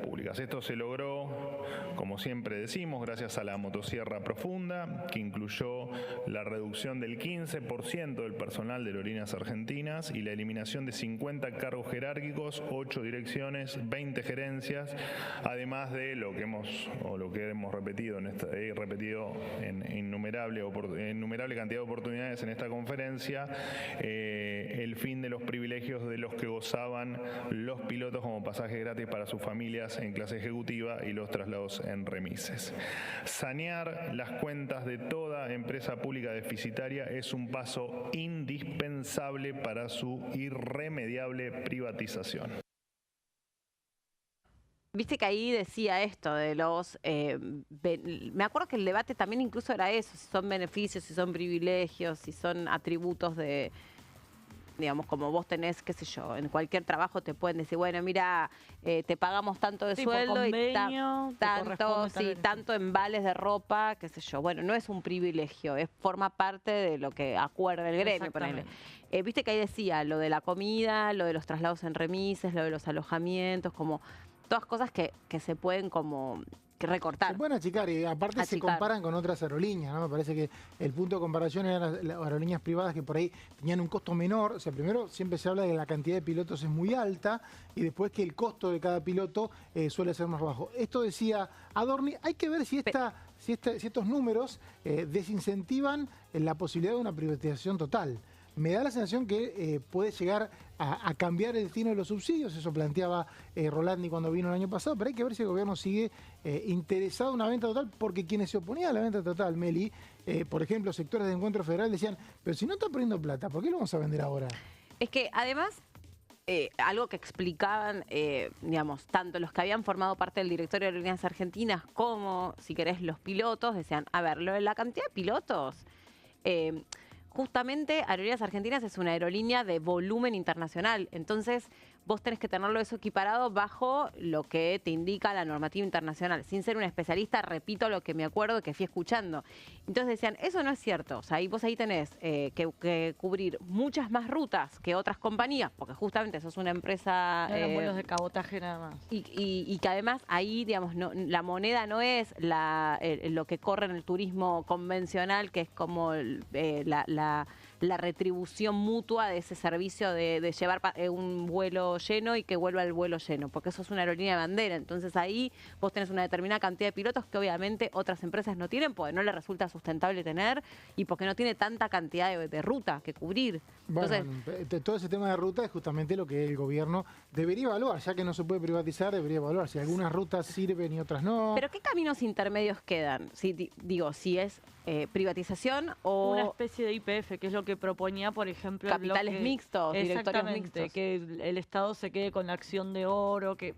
públicas. Esto se logró, como siempre decimos, gracias a la motosierra profunda, que incluyó la reducción del 15% del personal de Aerolíneas Argentinas y la eliminación de 50 cargos jerárquicos, 8 direcciones, 20 gerencias, además de lo que hemos repetido en innumerable cantidad de oportunidades en esta conferencia, el fin de los privilegios de los que gozaban los pilotos como pasajes gratis para sus familias en clase ejecutiva y los traslados en remises. Sanear las cuentas de toda empresa pública deficitaria es un paso indispensable para su irremediable privatización. Viste que ahí decía esto de los... me acuerdo que el debate también incluso era eso, si son beneficios, si son privilegios, si son atributos de... Digamos, como vos tenés, qué sé yo, en cualquier trabajo te pueden decir, bueno, mira, te pagamos tanto de sueldo convenio, y tanto en vales de ropa, qué sé yo. Bueno, no es un privilegio, forma parte de lo que acuerda el gremio. Ponele. Viste que ahí decía lo de la comida, lo de los traslados en remises, lo de los alojamientos, como todas cosas que se pueden como... que recortar. Se pueden achicar y aparte se comparan con otras aerolíneas, ¿no? Me parece que el punto de comparación eran las aerolíneas privadas que por ahí tenían un costo menor. O sea, primero siempre se habla de que la cantidad de pilotos es muy alta y después que el costo de cada piloto suele ser más bajo. Esto decía Adorni, hay que ver si estos números desincentivan la posibilidad de una privatización total. Me da la sensación que puede llegar a cambiar el destino de los subsidios, eso planteaba Rolandi cuando vino el año pasado, pero hay que ver si el gobierno sigue interesado en una venta total, porque quienes se oponían a la venta total, Meli, por ejemplo, sectores de Encuentro Federal decían, pero si no está poniendo plata, ¿por qué lo vamos a vender ahora? Es que además... algo que explicaban, digamos, tanto los que habían formado parte del directorio de Aerolíneas Argentinas como, si querés, los pilotos, decían, a ver, lo de la cantidad de pilotos... justamente Aerolíneas Argentinas es una aerolínea de volumen internacional, entonces vos tenés que tenerlo eso equiparado bajo lo que te indica la normativa internacional. Sin ser un especialista, repito lo que me acuerdo que fui escuchando. Entonces decían, eso no es cierto, o sea, vos ahí tenés que cubrir muchas más rutas que otras compañías, porque justamente sos una empresa... eran vuelos de cabotaje nada más. Y que además ahí, digamos, no, la moneda no es lo que corre en el turismo convencional, que es como la retribución mutua de ese servicio de llevar un vuelo lleno y que vuelva el vuelo lleno, porque eso es una aerolínea de bandera. Entonces ahí vos tenés una determinada cantidad de pilotos que obviamente otras empresas no tienen, porque no les resulta sustentable tener y porque no tiene tanta cantidad de ruta que cubrir. Entonces, bueno, todo ese tema de ruta es justamente lo que el gobierno debería evaluar, ya que no se puede privatizar, debería evaluar si algunas rutas sirven y otras no. ¿Pero qué caminos intermedios quedan? Si es privatización o... Una especie de IPF, que es lo que proponía, por ejemplo... Capitales mixtos, directorios mixtos. Que el Estado se quede con la acción de oro, que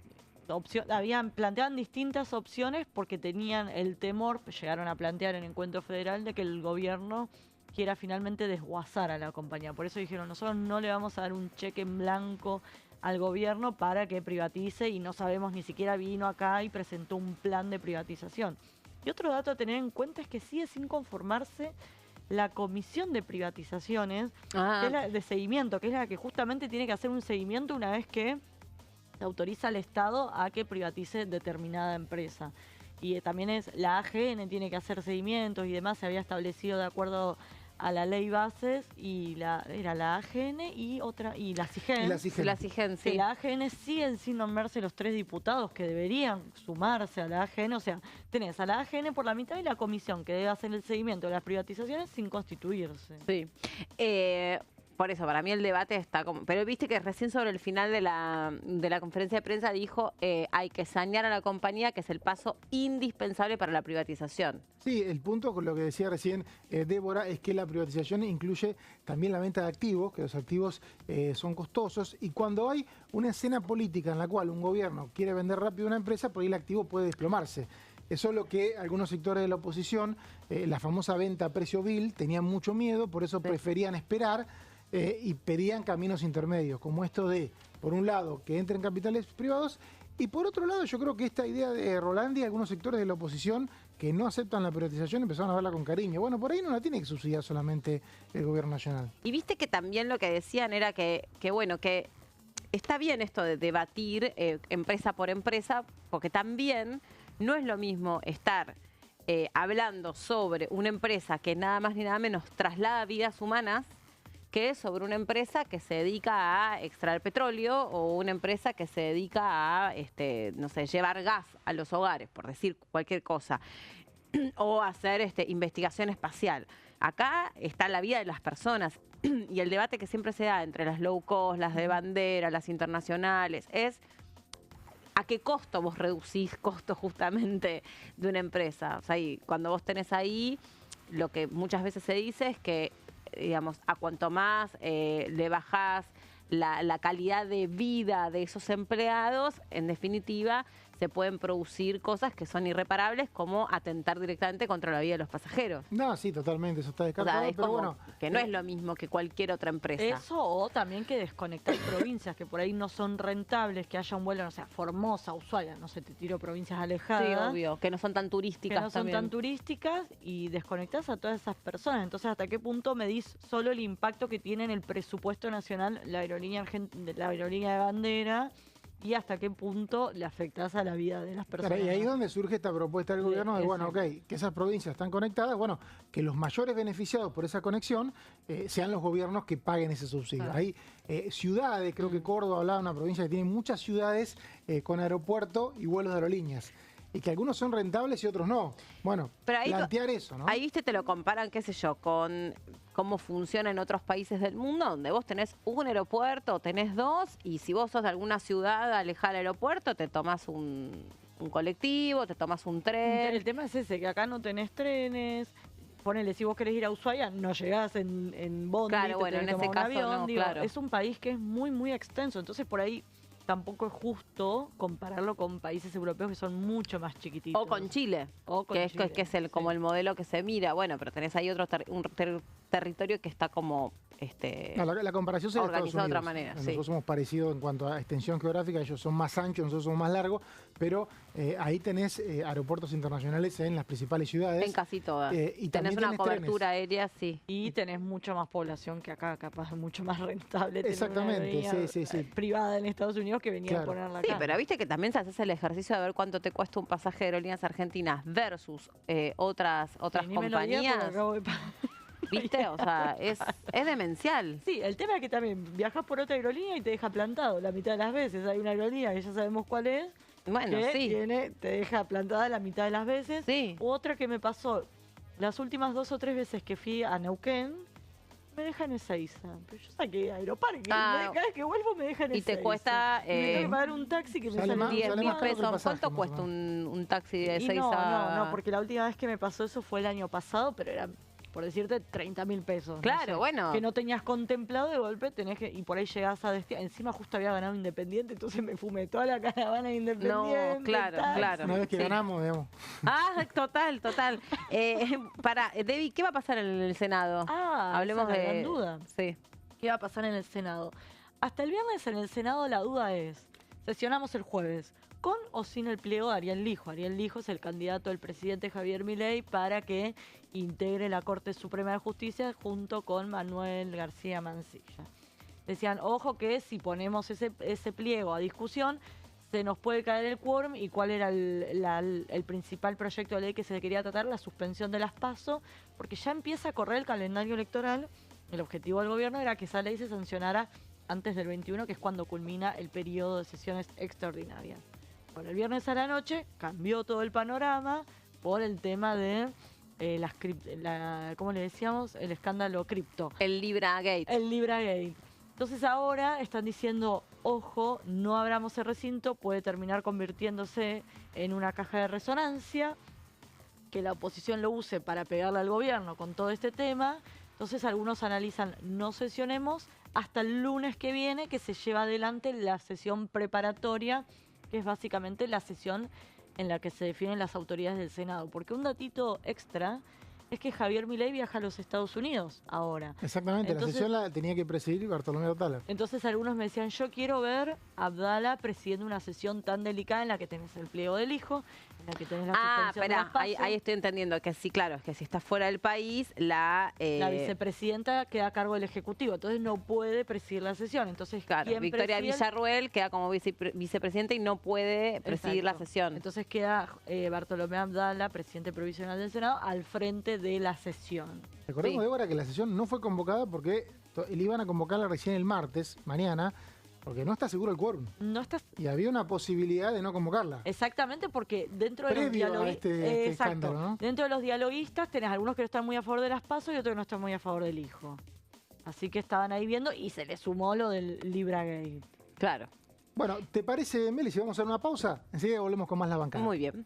planteaban distintas opciones porque tenían el temor, llegaron a plantear en Encuentro Federal, de que el gobierno quiera finalmente desguazar a la compañía. Por eso dijeron, nosotros no le vamos a dar un cheque en blanco al gobierno para que privatice, y no sabemos, ni siquiera vino acá y presentó un plan de privatización. Y otro dato a tener en cuenta es que sigue sin conformarse la comisión de privatizaciones, que es la de seguimiento, que es la que justamente tiene que hacer un seguimiento una vez que se autoriza al Estado a que privatice determinada empresa. Y también es la AGN, tiene que hacer seguimientos y demás, se había establecido de acuerdo a la ley bases y era la AGN y la CIGEN. La CIGEN. La CIGEN, sí. Que la AGN siguen sin nombrarse los 3 diputados que deberían sumarse a la AGN. O sea, tenés a la AGN por la mitad y la comisión que debe hacer el seguimiento de las privatizaciones sin constituirse. Sí. Por eso, para mí el debate está como... Pero viste que recién sobre el final de la conferencia de prensa dijo hay que sanear a la compañía, que es el paso indispensable para la privatización. Sí, el punto con lo que decía recién Débora es que la privatización incluye también la venta de activos, que los activos son costosos, y cuando hay una escena política en la cual un gobierno quiere vender rápido una empresa, por ahí el activo puede desplomarse. Eso es lo que algunos sectores de la oposición, la famosa venta a precio vil, tenían mucho miedo, por eso preferían esperar y pedían caminos intermedios, como esto de, por un lado, que entren capitales privados, y por otro lado, yo creo que esta idea de Rolandi, algunos sectores de la oposición que no aceptan la privatización empezaron a verla con cariño. Bueno, por ahí no la tiene que subsidiar solamente el gobierno nacional. Y viste que también lo que decían era que bueno, que está bien esto de debatir empresa por empresa, porque también no es lo mismo estar hablando sobre una empresa que nada más ni nada menos traslada vidas humanas, que sobre una empresa que se dedica a extraer petróleo o una empresa que se dedica a, no sé, llevar gas a los hogares, por decir cualquier cosa, o hacer investigación espacial. Acá está la vida de las personas y el debate que siempre se da entre las low cost, las de bandera, las internacionales, es a qué costo vos reducís costos justamente de una empresa. O sea, y cuando vos tenés ahí, lo que muchas veces se dice es que digamos, a cuanto más le bajás la calidad de vida de esos empleados, en definitiva, se pueden producir cosas que son irreparables, como atentar directamente contra la vida de los pasajeros. No, sí, totalmente, eso está descartado, O sea, es pero como bueno. que no es lo mismo que cualquier otra empresa. Eso, o también que desconectar provincias que por ahí no son rentables, que haya un vuelo, no sé, Formosa, Ushuaia, no sé, te tiro provincias alejadas. Sí, obvio, que no son tan turísticas que no son también. tan turísticas, y desconectás a todas esas personas. Entonces, ¿hasta qué punto medís solo el impacto que tiene en el presupuesto nacional la aerolínea de bandera? Y hasta qué punto le afectás a la vida de las personas. Claro, y ahí es donde surge esta propuesta del gobierno de, bueno, exacto. ok, que esas provincias están conectadas, bueno, que los mayores beneficiados por esa conexión sean los gobiernos que paguen ese subsidio. Claro. Hay ciudades, creo que Córdoba hablaba de una provincia que tiene muchas ciudades con aeropuerto y vuelos de aerolíneas. Y que algunos son rentables y otros no. Bueno, Pero ahí plantear eso, ¿no? Ahí, viste, te lo comparan, qué sé yo, con cómo funciona en otros países del mundo, donde vos tenés un aeropuerto, tenés dos, y si vos sos de alguna ciudad alejada del aeropuerto, te tomás un colectivo, te tomás un tren. El tema es ese, que acá no tenés trenes. Ponele, si vos querés ir a Ushuaia, no llegás en bondi, Claro, te bueno, tenés en que ese tomar un caso avión, no, digo, claro. es un país que es muy, muy extenso, entonces por ahí tampoco es justo compararlo con países europeos que son mucho más chiquititos. O con Chile, O con que Chile, es sí. como el modelo que se mira. Bueno, pero tenés ahí otro territorio que está como No, la comparación sería Estados organizado de otra Unidos. manera. Nosotros Sí. somos parecidos en cuanto a extensión geográfica, ellos son más anchos, nosotros somos más largos, pero ahí tenés aeropuertos internacionales en las principales ciudades. En casi todas. y Tenés también una tenés cobertura trenes. aérea, sí. Y tenés mucha más población que acá, capaz es mucho más rentable tener Exactamente, una aerolínea, sí. privada en Estados Unidos que venía Claro. a ponerla Sí, acá. pero viste que también se hace el ejercicio de ver cuánto te cuesta un pasaje de aerolíneas argentinas versus otras Ni me lo digas porque compañías. acabo de pagar. ¿Viste? O sea, es demencial. Sí, el tema es que también viajas por otra aerolínea y te deja plantado la mitad de las veces. Hay una aerolínea que ya sabemos cuál es, Bueno, que sí. te deja plantada la mitad de las veces. Sí. Otra que me pasó las últimas 2 o 3 veces que fui a Neuquén, me dejan en Ezeiza. Pero yo saqué Aeroparque. Ah, Cada vez que vuelvo me dejan en y te Ezeiza. cuesta, Y me tengo que pagar un taxi que me sale sale más- 10 sale mil más caro que el pesos. pasaje, ¿Cuánto más o cuesta un taxi de Y 6 no, porque la última vez que me pasó eso fue el año pasado, pero era, por decirte, 30.000 pesos. no Claro, sé, bueno. Que no tenías contemplado, de golpe tenés que, y por ahí llegás a destino. Encima justo había ganado Independiente, entonces me fumé toda la caravana de Independiente. No, claro, taxi. claro. Una vez que Sí. ganamos, digamos. Ah, total. Debbie, ¿qué va a pasar en el Senado? Ah, Hablemos esa es la de... gran duda. Sí. ¿Qué va a pasar en el Senado? Hasta el viernes en el Senado la duda es, sesionamos el jueves, ¿con o sin el pliego de Ariel Lijo? Ariel Lijo es el candidato del presidente Javier Milei para que integre la Corte Suprema de Justicia junto con Manuel García Mancilla. Decían, ojo que si ponemos ese pliego a discusión, se nos puede caer el quórum y cuál era el principal proyecto de ley que se quería tratar, la suspensión de las PASO, porque ya empieza a correr el calendario electoral. El objetivo del gobierno era que esa ley se sancionara antes del 21, que es cuando culmina el periodo de sesiones extraordinarias. Bueno, el viernes a la noche cambió todo el panorama por el tema de ¿cómo le decíamos? El escándalo cripto. El LibraGate. El LibraGate. Entonces ahora están diciendo, ojo, no abramos el recinto, puede terminar convirtiéndose en una caja de resonancia, que la oposición lo use para pegarle al gobierno con todo este tema. Entonces algunos analizan, no sesionemos hasta el lunes que viene, que se lleva adelante la sesión preparatoria, que es básicamente la sesión en la que se definen las autoridades del Senado. Porque un datito extra es que Javier Milei viaja a los Estados Unidos ahora. Exactamente, entonces, la sesión la tenía que presidir Bartolomé Abdala. Entonces algunos me decían, yo quiero ver a Abdala presidiendo una sesión tan delicada en la que tenés el pliego del hijo, en la que tenés la suspensión de las PASO. Ahí estoy entendiendo que sí, claro, es que si está fuera del país, la vicepresidenta queda a cargo del Ejecutivo, entonces no puede presidir la sesión. Entonces, claro, Victoria Villarruel queda como vicepresidenta y no puede presidir la sesión. Entonces queda Bartolomé Abdala, presidente provisional del Senado, al frente de la sesión. Recordemos, Débora, que la sesión no fue convocada porque le iban a convocarla recién el martes, mañana, porque no está seguro el quórum. No está. Y había una posibilidad de no convocarla. Exactamente, porque dentro de Previo los a este escándalo, ¿no? Dentro de los dialoguistas tenés algunos que no están muy a favor de las PASO y otros que no están muy a favor del hijo. Así que estaban ahí viendo y se le sumó lo del LibraGate. Claro. Bueno, ¿te parece, Meli, si vamos a hacer una pausa? Enseguida volvemos con más La Bancada. Muy bien.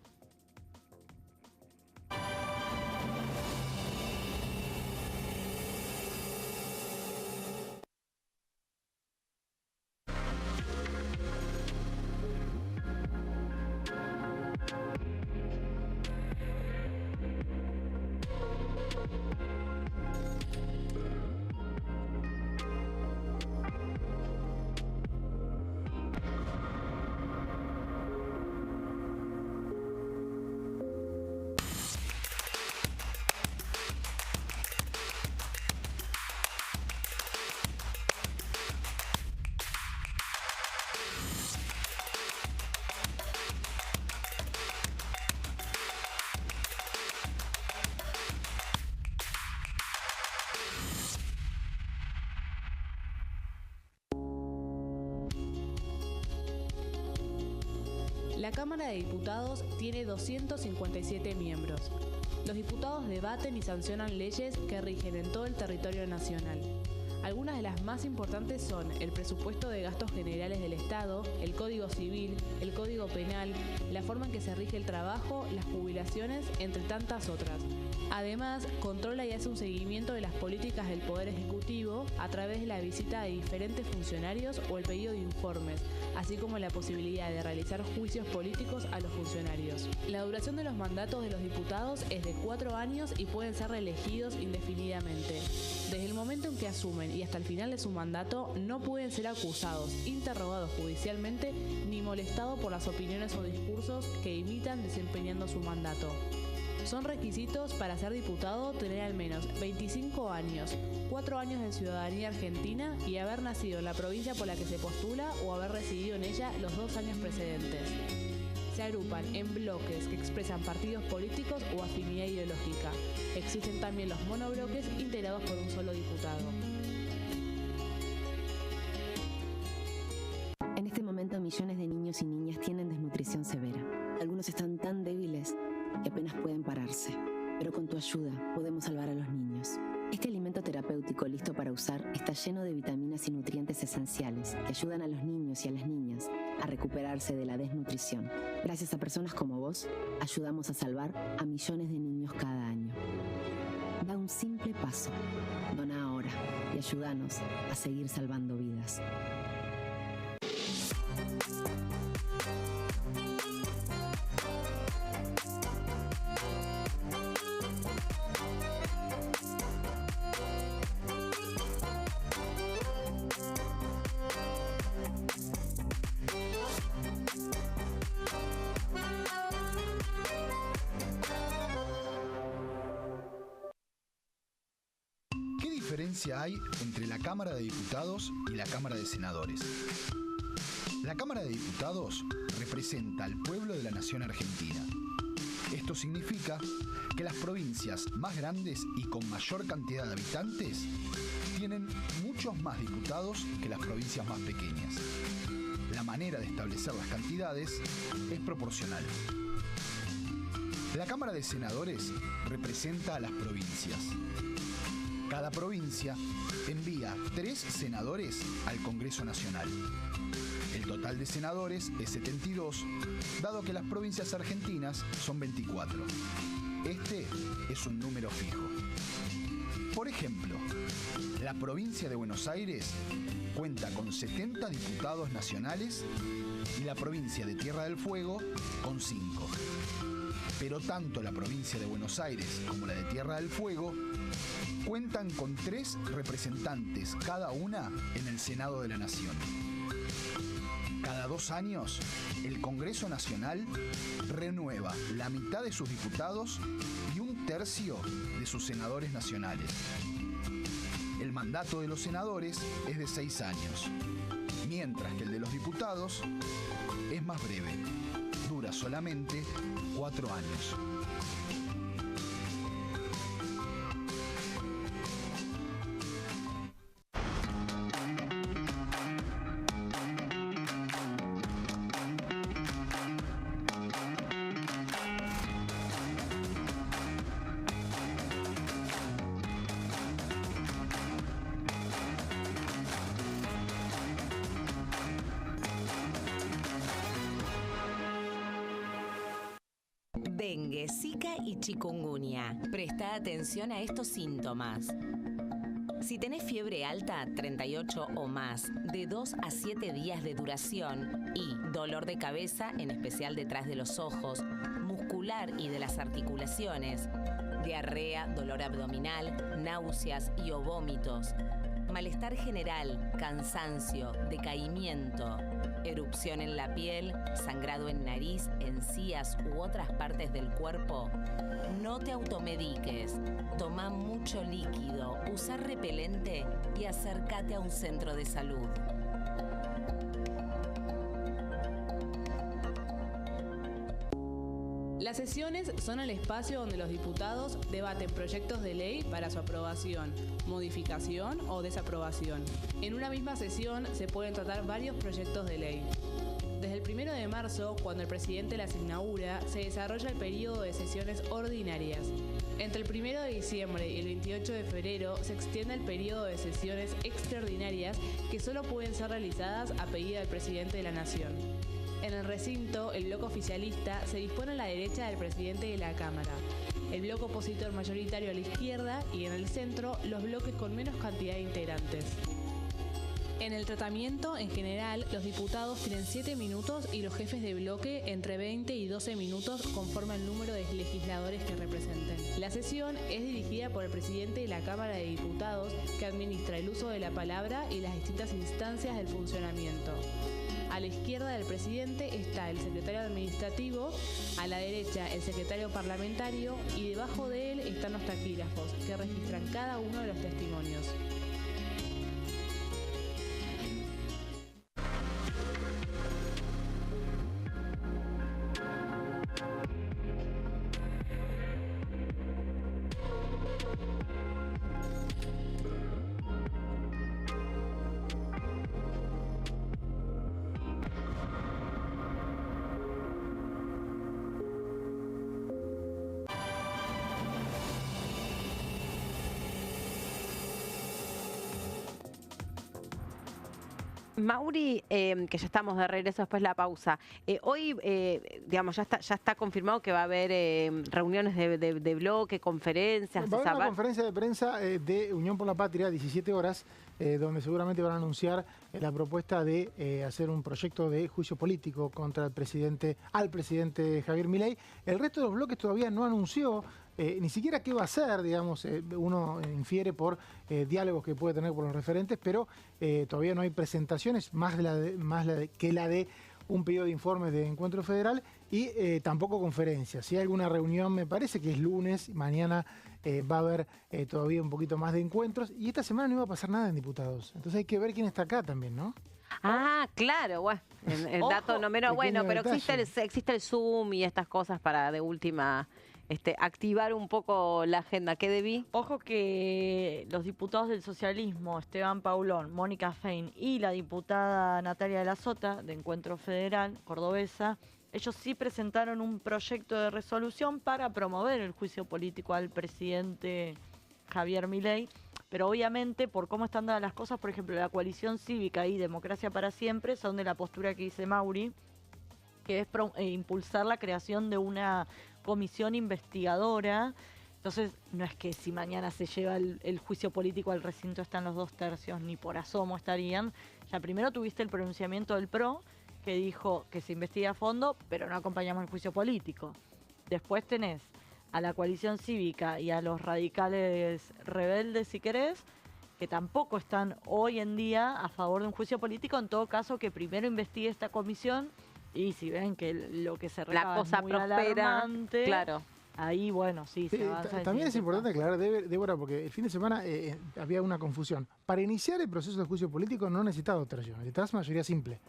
La Cámara de Diputados tiene 257 miembros. Los diputados debaten y sancionan leyes que rigen en todo el territorio nacional. Algunas de las más importantes son el presupuesto de gastos generales del Estado, el Código Civil, el Código Penal, la forma en que se rige el trabajo, las jubilaciones, entre tantas otras. Además, controla y hace un seguimiento de las políticas del Poder Ejecutivo a través de la visita de diferentes funcionarios o el pedido de informes, así como la posibilidad de realizar juicios políticos a los funcionarios. La duración de los mandatos de los diputados es de 4 años y pueden ser reelegidos indefinidamente. Desde el momento en que asumen y hasta el final de su mandato, no pueden ser acusados, interrogados judicialmente, ni molestados por las opiniones o discursos que imitan desempeñando su mandato. Son requisitos para ser diputado tener al menos 25 años, 4 años de ciudadanía argentina y haber nacido en la provincia por la que se postula o haber residido en ella los 2 años precedentes. Se agrupan en bloques que expresan partidos políticos o afinidad ideológica. Existen también los monobloques integrados por un solo diputado. En este momento millones de niños y niñas tienen desnutrición severa. Algunos están tan débiles que apenas pueden pararse. Pero con tu ayuda podemos salvar a los niños. Este alimento terapéutico listo para usar está lleno de vitaminas y nutrientes esenciales que ayudan a los niños y a las niñas a recuperarse de la desnutrición. Gracias a personas como vos, ayudamos a salvar a millones de niños cada año. Da un simple paso. Dona ahora y ayúdanos a seguir salvando vidas. ¿Qué diferencia hay entre la Cámara de Diputados y la Cámara de Senadores? La Cámara de Diputados representa al pueblo de la nación argentina. Esto significa que las provincias más grandes y con mayor cantidad de habitantes tienen muchos más diputados que las provincias más pequeñas. La manera de establecer las cantidades es proporcional. La Cámara de Senadores representa a las provincias. Cada provincia envía 3 senadores al Congreso Nacional. El total de senadores es 72, dado que las provincias argentinas son 24. Este es un número fijo. Por ejemplo, la provincia de Buenos Aires cuenta con 70 diputados nacionales y la provincia de Tierra del Fuego con 5. Pero tanto la provincia de Buenos Aires como la de Tierra del Fuego cuentan con 3 representantes cada una en el Senado de la Nación. Cada 2 años, el Congreso Nacional renueva la mitad de sus diputados y 1/3 de sus senadores nacionales. El mandato de los senadores es de 6 años, mientras que el de los diputados es más breve, dura solamente 4 años. Dengue, Zika y chikungunya. Presta atención a estos síntomas. Si tenés fiebre alta, 38 o más, de 2 a 7 días de duración y dolor de cabeza, en especial detrás de los ojos, muscular y de las articulaciones, diarrea, dolor abdominal, náuseas y o vómitos, malestar general, cansancio, decaimiento, erupción en la piel, sangrado en nariz, encías u otras partes del cuerpo, no te automediques. Toma mucho líquido, usa repelente y acércate a un centro de salud. Las sesiones son el espacio donde los diputados debaten proyectos de ley para su aprobación, modificación o desaprobación. En una misma sesión se pueden tratar varios proyectos de ley. Desde el 1 de marzo, cuando el presidente las inaugura, se desarrolla el periodo de sesiones ordinarias. Entre el 1 de diciembre y el 28 de febrero se extiende el periodo de sesiones extraordinarias que solo pueden ser realizadas a pedido del presidente de la Nación. En el recinto, el bloque oficialista se dispone a la derecha del presidente de la Cámara, el bloque opositor mayoritario a la izquierda y en el centro los bloques con menos cantidad de integrantes. En el tratamiento, en general, los diputados tienen 7 minutos y los jefes de bloque entre 20 y 12 minutos conforme al número de legisladores que representen. La sesión es dirigida por el presidente de la Cámara de Diputados, que administra el uso de la palabra y las distintas instancias del funcionamiento. A la izquierda del presidente está el secretario administrativo, a la derecha el secretario parlamentario y debajo de él están los taquígrafos, que registran cada uno de los testimonios. Mauri, que ya estamos de regreso después de la pausa. Hoy, digamos, ya está confirmado que va a haber reuniones de bloque, conferencias. Va a haber una conferencia de prensa de Unión por la Patria, 17 horas, donde seguramente van a anunciar la propuesta de hacer un proyecto de juicio político contra al presidente Javier Milei. El resto de los bloques todavía no anunció ni siquiera qué va a hacer, digamos, uno infiere por diálogos que puede tener con los referentes, pero todavía no hay presentaciones, más que la de un pedido de informes de Encuentro Federal y tampoco conferencias. Si hay alguna reunión, me parece que es lunes, mañana va a haber todavía un poquito más de encuentros y esta semana no iba a pasar nada en diputados. Entonces hay que ver quién está acá también, ¿no? Ah, claro, bueno, el Ojo, dato no menos bueno, pequeño pero detalle. existe el Zoom y estas cosas para de última activar un poco la agenda. ¿Qué debí? Ojo que los diputados del socialismo, Esteban Paulón, Mónica Fein y la diputada Natalia de la Sota, de Encuentro Federal, cordobesa, ellos sí presentaron un proyecto de resolución para promover el juicio político al presidente Javier Milei, pero obviamente por cómo están dadas las cosas, por ejemplo, la coalición cívica y Democracia para Siempre son de la postura que dice Mauri, que es impulsar la creación de una comisión investigadora. Entonces, no es que si mañana se lleva el juicio político al recinto están los 2/3, ni por asomo estarían. Ya primero tuviste el pronunciamiento del PRO, que dijo que se investiga a fondo, pero no acompañamos el juicio político. Después tenés a la coalición cívica y a los radicales rebeldes, si querés, que tampoco están hoy en día a favor de un juicio político. En todo caso, que primero investigue esta comisión. Y si ven que lo que se recaba La cosa es muy prospera, alarmante, claro. ahí, bueno, sí, Sí, se avanza. también es importante aclarar, Débora, porque el fin de semana había una confusión. Para iniciar el proceso de juicio político no necesitas 2/3, necesitas mayoría simple.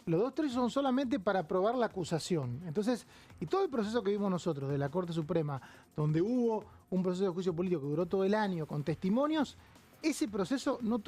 Los 2/3 son solamente para aprobar la acusación. Entonces, y todo el proceso que vimos nosotros de la Corte Suprema, donde hubo un proceso de juicio político que duró todo el año con testimonios, ese proceso no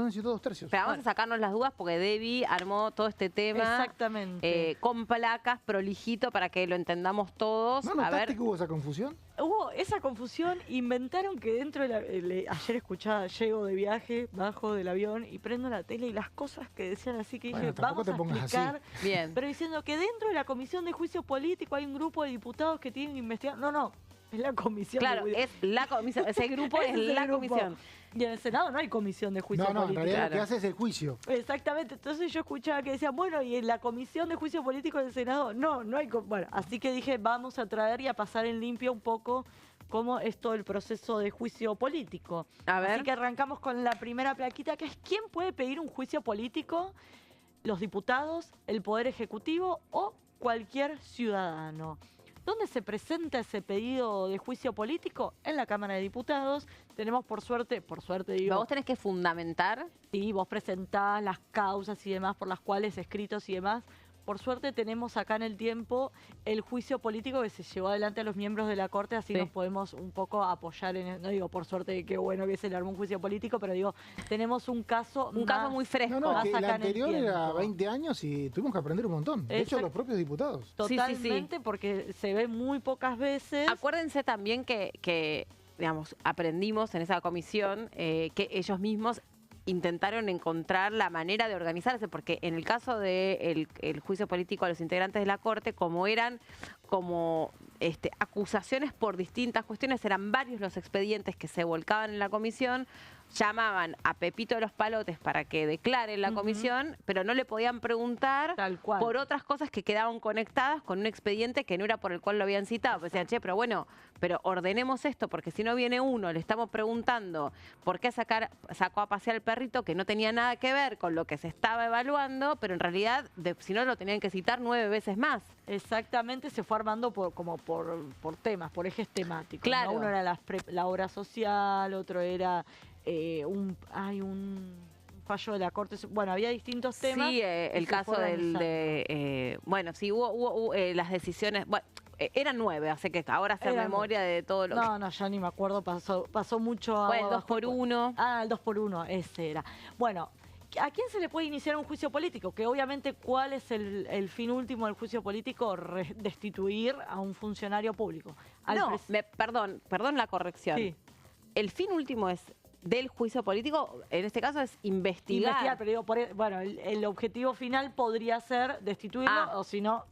necesitó 2/3. Pero vamos a sacarnos las dudas porque Debbie armó todo este tema Exactamente. con placas, prolijito, para que lo entendamos todos. ¿No A notaste ver, que hubo esa confusión? Hubo esa confusión, inventaron que dentro de ayer escuchaba, llego de viaje, bajo del avión y prendo la tele y las cosas que decían así que Bueno, dije, tampoco vamos te a pongas así. explicar. bien. Pero diciendo que dentro de la comisión de juicio político hay un grupo de diputados que tienen que investigar. No, es la comisión Claro, de juicio. es la comisión. Ese grupo es Ese la grupo. comisión. Y en el Senado no hay comisión de juicio No, en político. realidad lo claro. que hace es el juicio. Exactamente, entonces yo escuchaba que decían, bueno, y en la comisión de juicio político del Senado, no hay... Bueno, así que dije, vamos a traer y a pasar en limpio un poco cómo es todo el proceso de juicio político. A ver. Así que arrancamos con la primera plaquita, que es ¿quién puede pedir un juicio político? Los diputados, el Poder Ejecutivo o cualquier ciudadano. ¿Dónde se presenta ese pedido de juicio político? En la Cámara de Diputados. Tenemos por suerte digo, Vos tenés que fundamentar. sí, vos presentás las causas y demás por las cuales escritos y demás. Por suerte tenemos acá en el tiempo el juicio político que se llevó adelante a los miembros de la Corte, así Sí. nos podemos un poco apoyar en, no digo por suerte qué bueno que se le armó un juicio político, pero digo, tenemos un caso Muy fresco. No, Más que el acá en el anterior era tiempo. 20 años y tuvimos que aprender un montón. De hecho, Exacto. los propios diputados. Sí, sí, sí. totalmente porque se ve muy pocas veces. Acuérdense también que digamos, aprendimos en esa comisión que ellos mismos intentaron encontrar la manera de organizarse, porque en el caso del el juicio político a los integrantes de la Corte, como eran como acusaciones por distintas cuestiones, eran varios los expedientes que se volcaban en la comisión, llamaban a Pepito de los Palotes para que declare en la comisión, pero no le podían preguntar Tal cual. por otras cosas que quedaban conectadas con un expediente que no era por el cual lo habían citado. Pues decían, che, pero bueno, pero ordenemos esto, porque si no viene uno, le estamos preguntando por qué sacó a pasear al perrito, que no tenía nada que ver con lo que se estaba evaluando, pero en realidad, si no, lo tenían que citar 9 veces más. Exactamente, se fue armando por temas, por ejes temáticos. ¿no? Claro. Uno era la obra social, otro era un fallo de la Corte. Bueno, había distintos temas. Sí, y el se caso fue del organizando. bueno, sí, hubo las decisiones, bueno, eran 9, así que ahora hacer Eran memoria de todo lo No, ya ni me acuerdo, pasó mucho agua Bueno, el 2 bajo por el puente. 1. Ah, el 2 por 1, ese era. Bueno, ¿a quién se le puede iniciar un juicio político? Que obviamente, ¿cuál es el fin último del juicio político? Destituir a un funcionario público. No, perdón la corrección. Sí. El fin último del juicio político, en este caso, es investigar. Pero digo, bueno, el objetivo final podría ser destituirlo, o si no,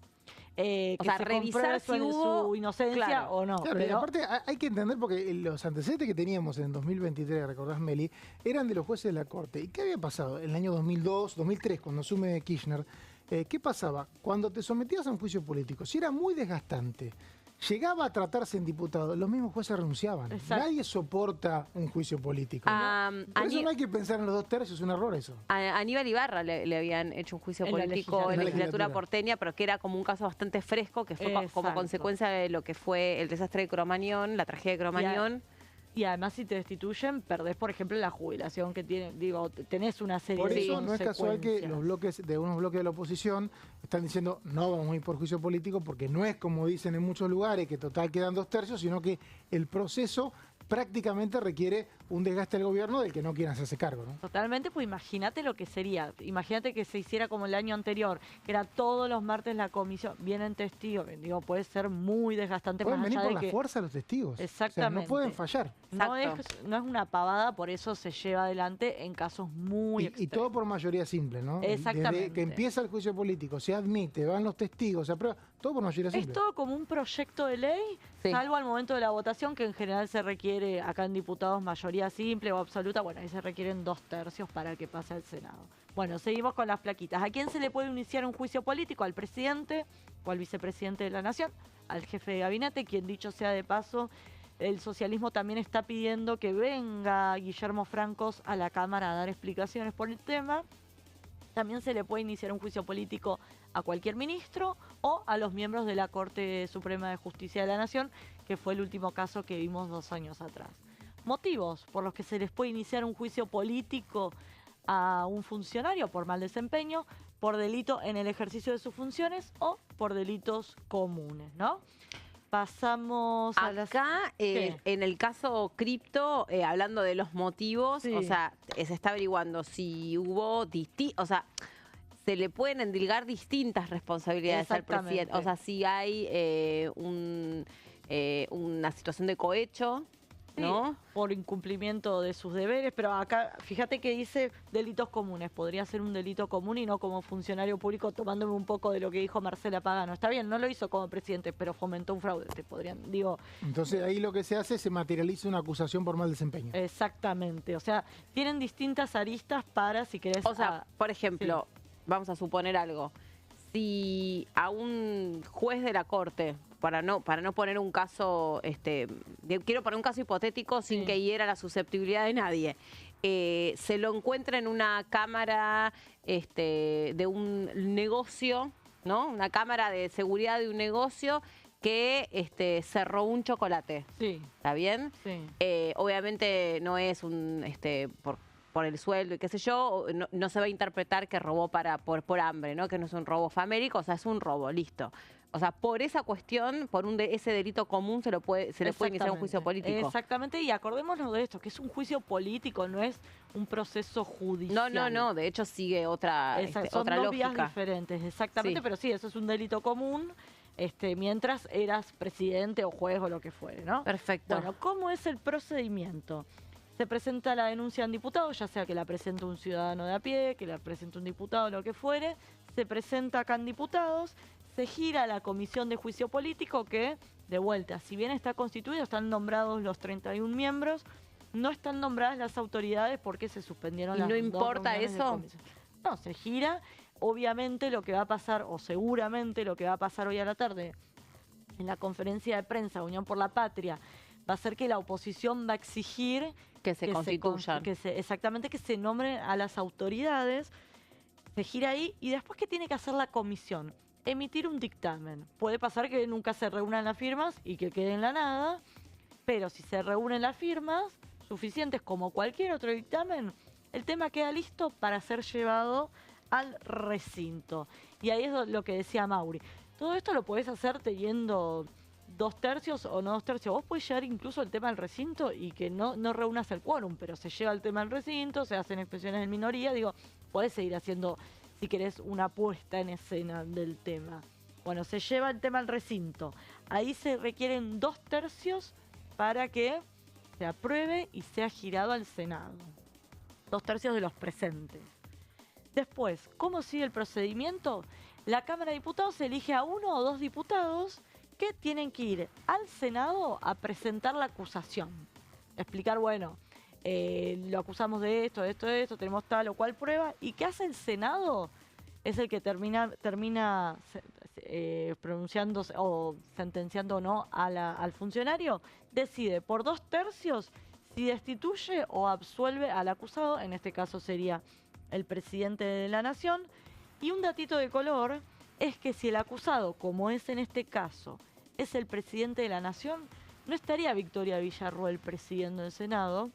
que sea, se revisar compruebe si hubo- su inocencia claro. o no. Claro, y pero aparte hay que entender, porque los antecedentes que teníamos en 2023, recordás, Meli, eran de los jueces de la Corte. ¿Y qué había pasado en el año 2002, 2003, cuando asume Kirchner? ¿Qué pasaba? Cuando te sometías a un juicio político, si era muy desgastante, llegaba a tratarse en diputado, los mismos jueces renunciaban. Exacto. Nadie soporta un juicio político. Por eso no hay que pensar en los 2/3, es un error eso. A Aníbal Ibarra le habían hecho un juicio En la político en la legislatura. legislatura porteña, pero que era como un caso bastante fresco, que fue como Exacto. consecuencia de lo que fue el desastre de Cromañón, la tragedia de Cromañón. Y además si te destituyen, perdés, por ejemplo, la jubilación que tenés una serie Por de eso no es casual que consecuencias. los bloques de unos bloques de la oposición están diciendo no vamos a ir por juicio político porque no es como dicen en muchos lugares que total quedan 2/3, sino que el proceso prácticamente requiere un desgaste del gobierno del que no quieren hacerse cargo, ¿no? Totalmente, pues imagínate lo que sería. Imagínate que se hiciera como el año anterior, que era todos los martes la comisión, vienen testigos, digo, puede ser muy desgastante Pueden más venir allá por de la que fuerza los testigos. Exactamente. O sea, no pueden fallar. no es Exacto. una pavada, por eso se lleva adelante en casos muy Y extremos. todo por mayoría simple, ¿no? Exactamente. Desde que empieza el juicio político, se admite, van los testigos, se aprueba, todo por mayoría Es simple. todo como un proyecto de ley, Sí. salvo al momento de la votación, que en general se requiere acá en diputados mayoría simple o absoluta. Bueno, ahí se requieren 2/3 para que pase al Senado. Bueno, seguimos con las plaquitas. ¿A quién se le puede iniciar un juicio político? Al presidente o al vicepresidente de la Nación, al jefe de gabinete, quien dicho sea de paso, el socialismo también está pidiendo que venga Guillermo Francos a la Cámara a dar explicaciones por el tema. También se le puede iniciar un juicio político a cualquier ministro o a los miembros de la Corte Suprema de Justicia de la Nación, que fue el último caso que vimos 2 años atrás. Motivos por los que se les puede iniciar un juicio político a un funcionario por mal desempeño, por delito en el ejercicio de sus funciones o por delitos comunes, ¿no? Pasamos a las... Acá, ¿Qué? en el caso cripto, hablando de los motivos, Sí. o sea, se está averiguando si hubo o sea, se le pueden endilgar distintas responsabilidades al presidente. Exactamente. O sea, si hay una situación de cohecho, Sí, ¿no? por incumplimiento de sus deberes, pero acá fíjate que dice delitos comunes, podría ser un delito común y no como funcionario público, tomándome un poco de lo que dijo Marcela Pagano. Está bien, no lo hizo como presidente, pero fomentó un fraude, te podrían, digo, Entonces ahí lo que se hace, se materializa una acusación por mal desempeño. exactamente, o sea, tienen distintas aristas para, si querés... O sea, por ejemplo, vamos a suponer algo. Si a un juez de la corte, para no poner un caso, quiero poner un caso hipotético sin Sí. que hiera la susceptibilidad de nadie, se lo encuentra en una cámara de un negocio, ¿no? Una cámara de seguridad de un negocio que se robó un chocolate. Sí, ¿Está bien? sí. Obviamente no es por el sueldo y qué sé yo, no se va a interpretar que robó por hambre, ¿no? Que no es un robo famélico, o sea, es un robo, listo. O sea, por esa cuestión, por ese delito común se le puede iniciar un juicio político. Exactamente, y acordémonos de esto, que es un juicio político, no es un proceso judicial. No, de hecho sigue otra Son otra dos vías lógica. diferentes, exactamente, Sí. pero sí, eso es un delito común, mientras eras presidente o juez o lo que fuere, ¿no? Perfecto. Bueno, ¿cómo es el procedimiento? Se presenta la denuncia en diputados, ya sea que la presente un ciudadano de a pie, que la presente un diputado, lo que fuere, se presenta acá en diputados, se gira a la comisión de juicio político que, de vuelta, si bien está constituido, están nombrados los 31 miembros, no están nombradas las autoridades porque se suspendieron ¿Y las no dos importa reuniones de eso? comisión. No, se gira. Obviamente lo que va a pasar, o seguramente lo que va a pasar hoy a la tarde, en la conferencia de prensa Unión por la Patria, va a ser que la oposición va a exigir que se constituyan. exactamente, que se nombren a las autoridades, se gira ahí, y después, ¿qué tiene que hacer la comisión? Emitir un dictamen. Puede pasar que nunca se reúnan las firmas y que quede en la nada, pero si se reúnen las firmas suficientes como cualquier otro dictamen, el tema queda listo para ser llevado al recinto. Y ahí es lo que decía Mauri. Todo esto lo podés hacer teniendo 2/3 o no 2/3. Vos podés llevar incluso el tema al recinto y que no reúnas el quórum, pero se lleva el tema al recinto, se hacen expresiones en minoría. Digo, podés seguir haciendo, si querés, una puesta en escena del tema. Bueno, se lleva el tema al recinto. Ahí se requieren 2/3 para que se apruebe y sea girado al Senado. 2/3 de los presentes. Después, ¿cómo sigue el procedimiento? La Cámara de Diputados elige a 1 o 2 diputados que tienen que ir al Senado a presentar la acusación. Explicar, bueno, lo acusamos de esto, tenemos tal o cual prueba. ¿Y qué hace el Senado? Es el que termina pronunciándose o sentenciando o no al funcionario. Decide por 2/3 si destituye o absuelve al acusado. En este caso sería el presidente de la Nación. Y un datito de color es que si el acusado, como es en este caso, es el presidente de la Nación, no estaría Victoria Villarruel presidiendo el Senado,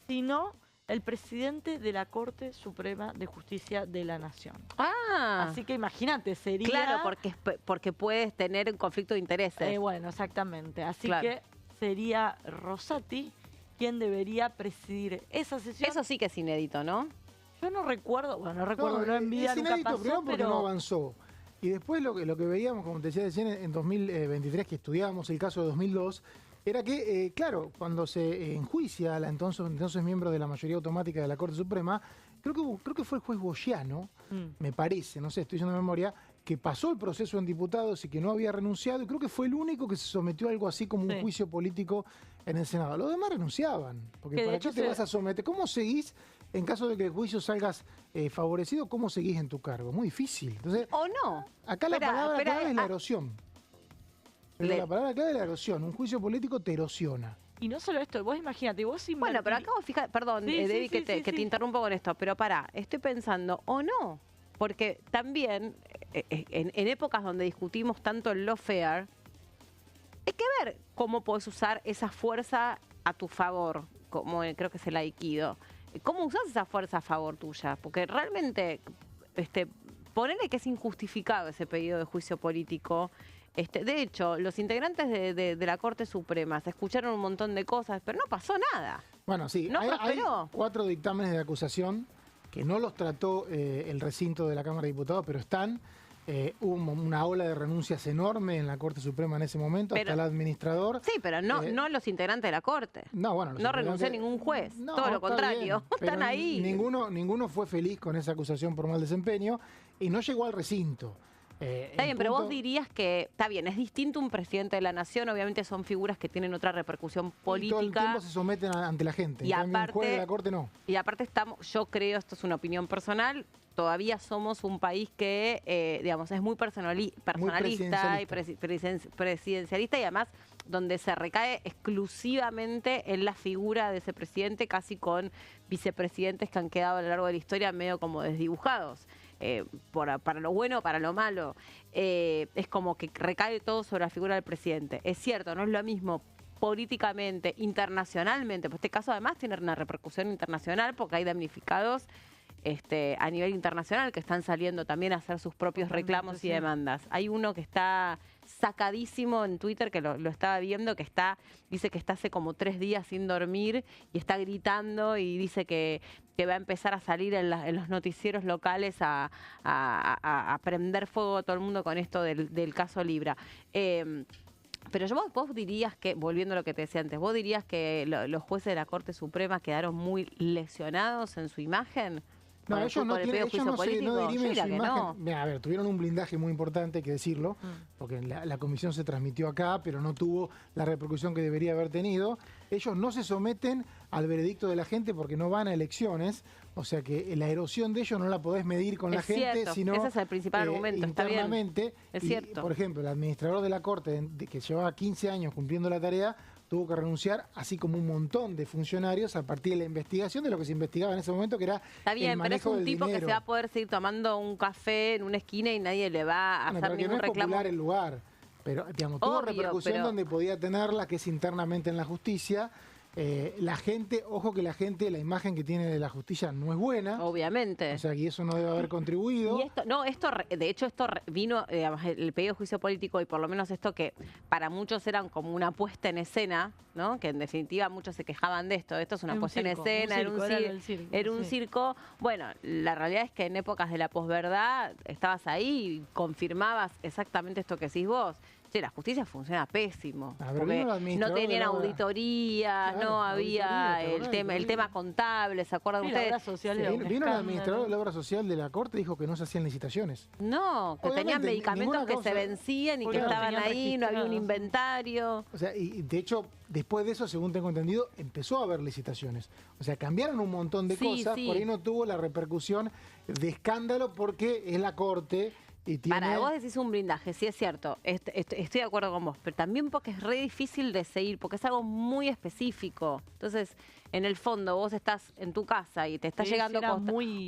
sino el presidente de la Corte Suprema de Justicia de la Nación. Ah. Así que imagínate, sería... Claro, porque puedes tener un conflicto de intereses. Bueno, exactamente. Así Claro. que sería Rosati quien debería presidir esa sesión. Eso sí que es inédito, ¿no? Yo no recuerdo, no en vida es nunca inédito, pasó, primero porque pero... no avanzó. Y después lo que veíamos, como te decía recién, en 2023, que estudiábamos el caso de 2002, era que, claro, cuando se enjuicia a la entonces miembro de la mayoría automática de la Corte Suprema, creo que fue el juez Bogiano, me parece, no sé, estoy diciendo de memoria, que pasó el proceso en diputados y que no había renunciado, y creo que fue el único que se sometió a algo así como un juicio político en el Senado. Los demás renunciaban, porque ¿para qué te vas a someter? ¿Cómo seguís, en caso de que el juicio salgas favorecido, cómo seguís en tu cargo? Muy difícil. Entonces, ¿O no? acá la palabra clave es la erosión. Pero la palabra clave es la erosión. Un juicio político te erosiona. Y no solo esto, vos imagínate, vos Bueno, pero acá vos fíjate, perdón, Debbie, que te interrumpo con esto, pero pará, estoy pensando, ¿o no? Porque también, en épocas donde discutimos tanto el lawfare, hay que ver cómo podés usar esa fuerza a tu favor, como creo que es el aikido. ¿Cómo usás esa fuerza a favor tuya? Porque realmente, ponele que es injustificado ese pedido de juicio político. De hecho, los integrantes de la Corte Suprema se escucharon un montón de cosas, pero no pasó nada. Bueno, sí, no hay prosperó. 4 dictámenes de acusación que no los trató el recinto de la Cámara de Diputados, pero están. Hubo una ola de renuncias enorme en la Corte Suprema en ese momento, hasta el administrador. Sí, pero no los integrantes de la Corte. No, bueno, no renunció ningún juez, no, todo lo contrario, bien, están ahí. Ninguno fue feliz con esa acusación por mal desempeño y no llegó al recinto. Está bien, pero vos dirías que, está bien, es distinto un presidente de la nación, obviamente son figuras que tienen otra repercusión política. Y todo el tiempo se someten ante la gente, en cambio, un juez de la Corte no. Y aparte yo creo, esto es una opinión personal, todavía somos un país que, digamos, es muy personalista y presidencialista y además donde se recae exclusivamente en la figura de ese presidente, casi con vicepresidentes que han quedado a lo largo de la historia medio como desdibujados. Para lo bueno o para lo malo. Es como que recae todo sobre la figura del presidente. Es cierto, no es lo mismo políticamente, internacionalmente, pues este caso además tiene una repercusión internacional porque hay damnificados a nivel internacional que están saliendo también a hacer sus propios reclamos y demandas. Hay uno que está sacadísimo en Twitter, que lo estaba viendo, que dice que está hace como 3 días sin dormir y está gritando y dice que va a empezar a salir en los noticieros locales a prender fuego a todo el mundo con esto del caso Libra. Pero vos dirías que, volviendo a lo que te decía antes, ¿vos dirías que los jueces de la Corte Suprema quedaron muy lesionados en su imagen? No, ellos no dirimen su imagen. No. Mira, a ver, tuvieron un blindaje muy importante, hay que decirlo, porque la comisión se transmitió acá, pero no tuvo la repercusión que debería haber tenido. Ellos no se someten al veredicto de la gente porque no van a elecciones, o sea que la erosión de ellos no la podés medir con la gente, sino ese es el principal argumento, internamente. Está bien. Es cierto. Por ejemplo, el administrador de la Corte, que llevaba 15 años cumpliendo la tarea, tuvo que renunciar, así como un montón de funcionarios a partir de la investigación de lo que se investigaba en ese momento, que era el manejo del dinero. Pero es un tipo que se va a poder seguir tomando un café en una esquina y nadie le va a hacer ningún reclamo. No es popular el lugar, pero digamos, tuvo repercusión donde podía tenerla, que es internamente en la justicia. La gente, ojo que la imagen que tiene de la justicia no es buena. Obviamente. O sea, que eso no debe haber contribuido. Y de hecho, esto vino, digamos, el pedido de juicio político y por lo menos esto que para muchos eran como una puesta en escena, ¿no? Que en definitiva muchos se quejaban de esto. Esto es una puesta en escena, era un circo. Bueno, la realidad es que en épocas de la posverdad estabas ahí y confirmabas exactamente esto que decís vos. La justicia funciona pésimo. Porque no tenían auditorías, no había el tema contable, ¿se acuerdan ustedes? Vino el administrador de la obra social de la Corte y dijo que no se hacían licitaciones. No, que tenían medicamentos que se vencían y que estaban ahí, no había un inventario. O sea, y de hecho, después de eso, según tengo entendido, empezó a haber licitaciones. O sea, cambiaron un montón de cosas, por ahí no tuvo la repercusión de escándalo porque es la Corte. Para vos decís un blindaje, sí es cierto, estoy de acuerdo con vos, pero también porque es re difícil de seguir, porque es algo muy específico. Entonces, en el fondo, vos estás en tu casa y te está llegando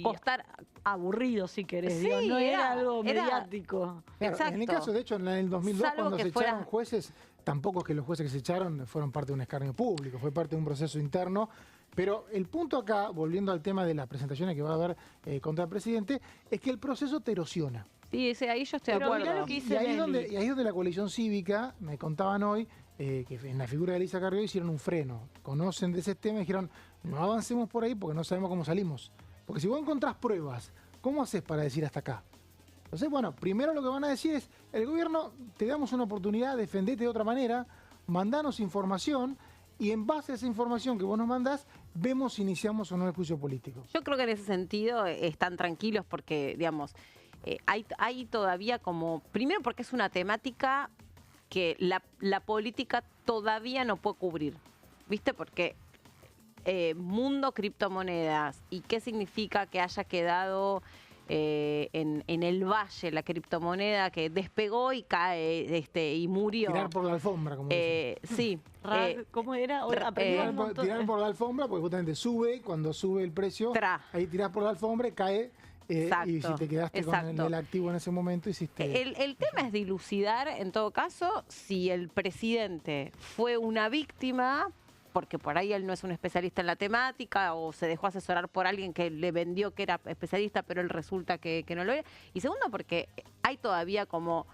costar aburrido, si querés. Sí, digo, no era algo mediático. Claro, en el caso, de hecho, en el 2002, cuando se echaron jueces tampoco es que los jueces que se echaron fueron parte de un escarnio público, fue parte de un proceso interno. Pero el punto acá, volviendo al tema de las presentaciones que va a haber contra el presidente, es que el proceso te erosiona. Sí, ahí yo estoy de Pero mirá acuerdo. lo que dice Y ahí, Meli. y ahí es donde la coalición cívica, me contaban hoy, que en la figura de Elisa Carrió hicieron un freno. Conocen de ese tema y dijeron, no avancemos por ahí porque no sabemos cómo salimos. Porque si vos encontrás pruebas, ¿cómo haces para decir hasta acá? Entonces, bueno, primero lo que van a decir es, el gobierno, te damos una oportunidad, defendete de otra manera, mandanos información y en base a esa información que vos nos mandás, vemos si iniciamos o no el juicio político. Yo creo que en ese sentido están tranquilos porque, digamos, hay todavía como, primero porque es una temática que la política todavía no puede cubrir, ¿viste? Porque mundo criptomonedas y qué significa que haya quedado en el valle la criptomoneda que despegó y cae y murió. Tirar por la alfombra, como dicen. Sí. ¿Cómo era? Aprendí Tirar un por, montón. tirar por la alfombra, porque justamente sube, cuando sube el precio, ahí tirás por la alfombra y cae. Y si te quedaste con el activo en ese momento, hiciste... El tema es dilucidar, en todo caso, si el presidente fue una víctima, porque por ahí él no es un especialista en la temática, o se dejó asesorar por alguien que le vendió que era especialista, pero él resulta que no lo era. Y segundo, porque hay todavía como,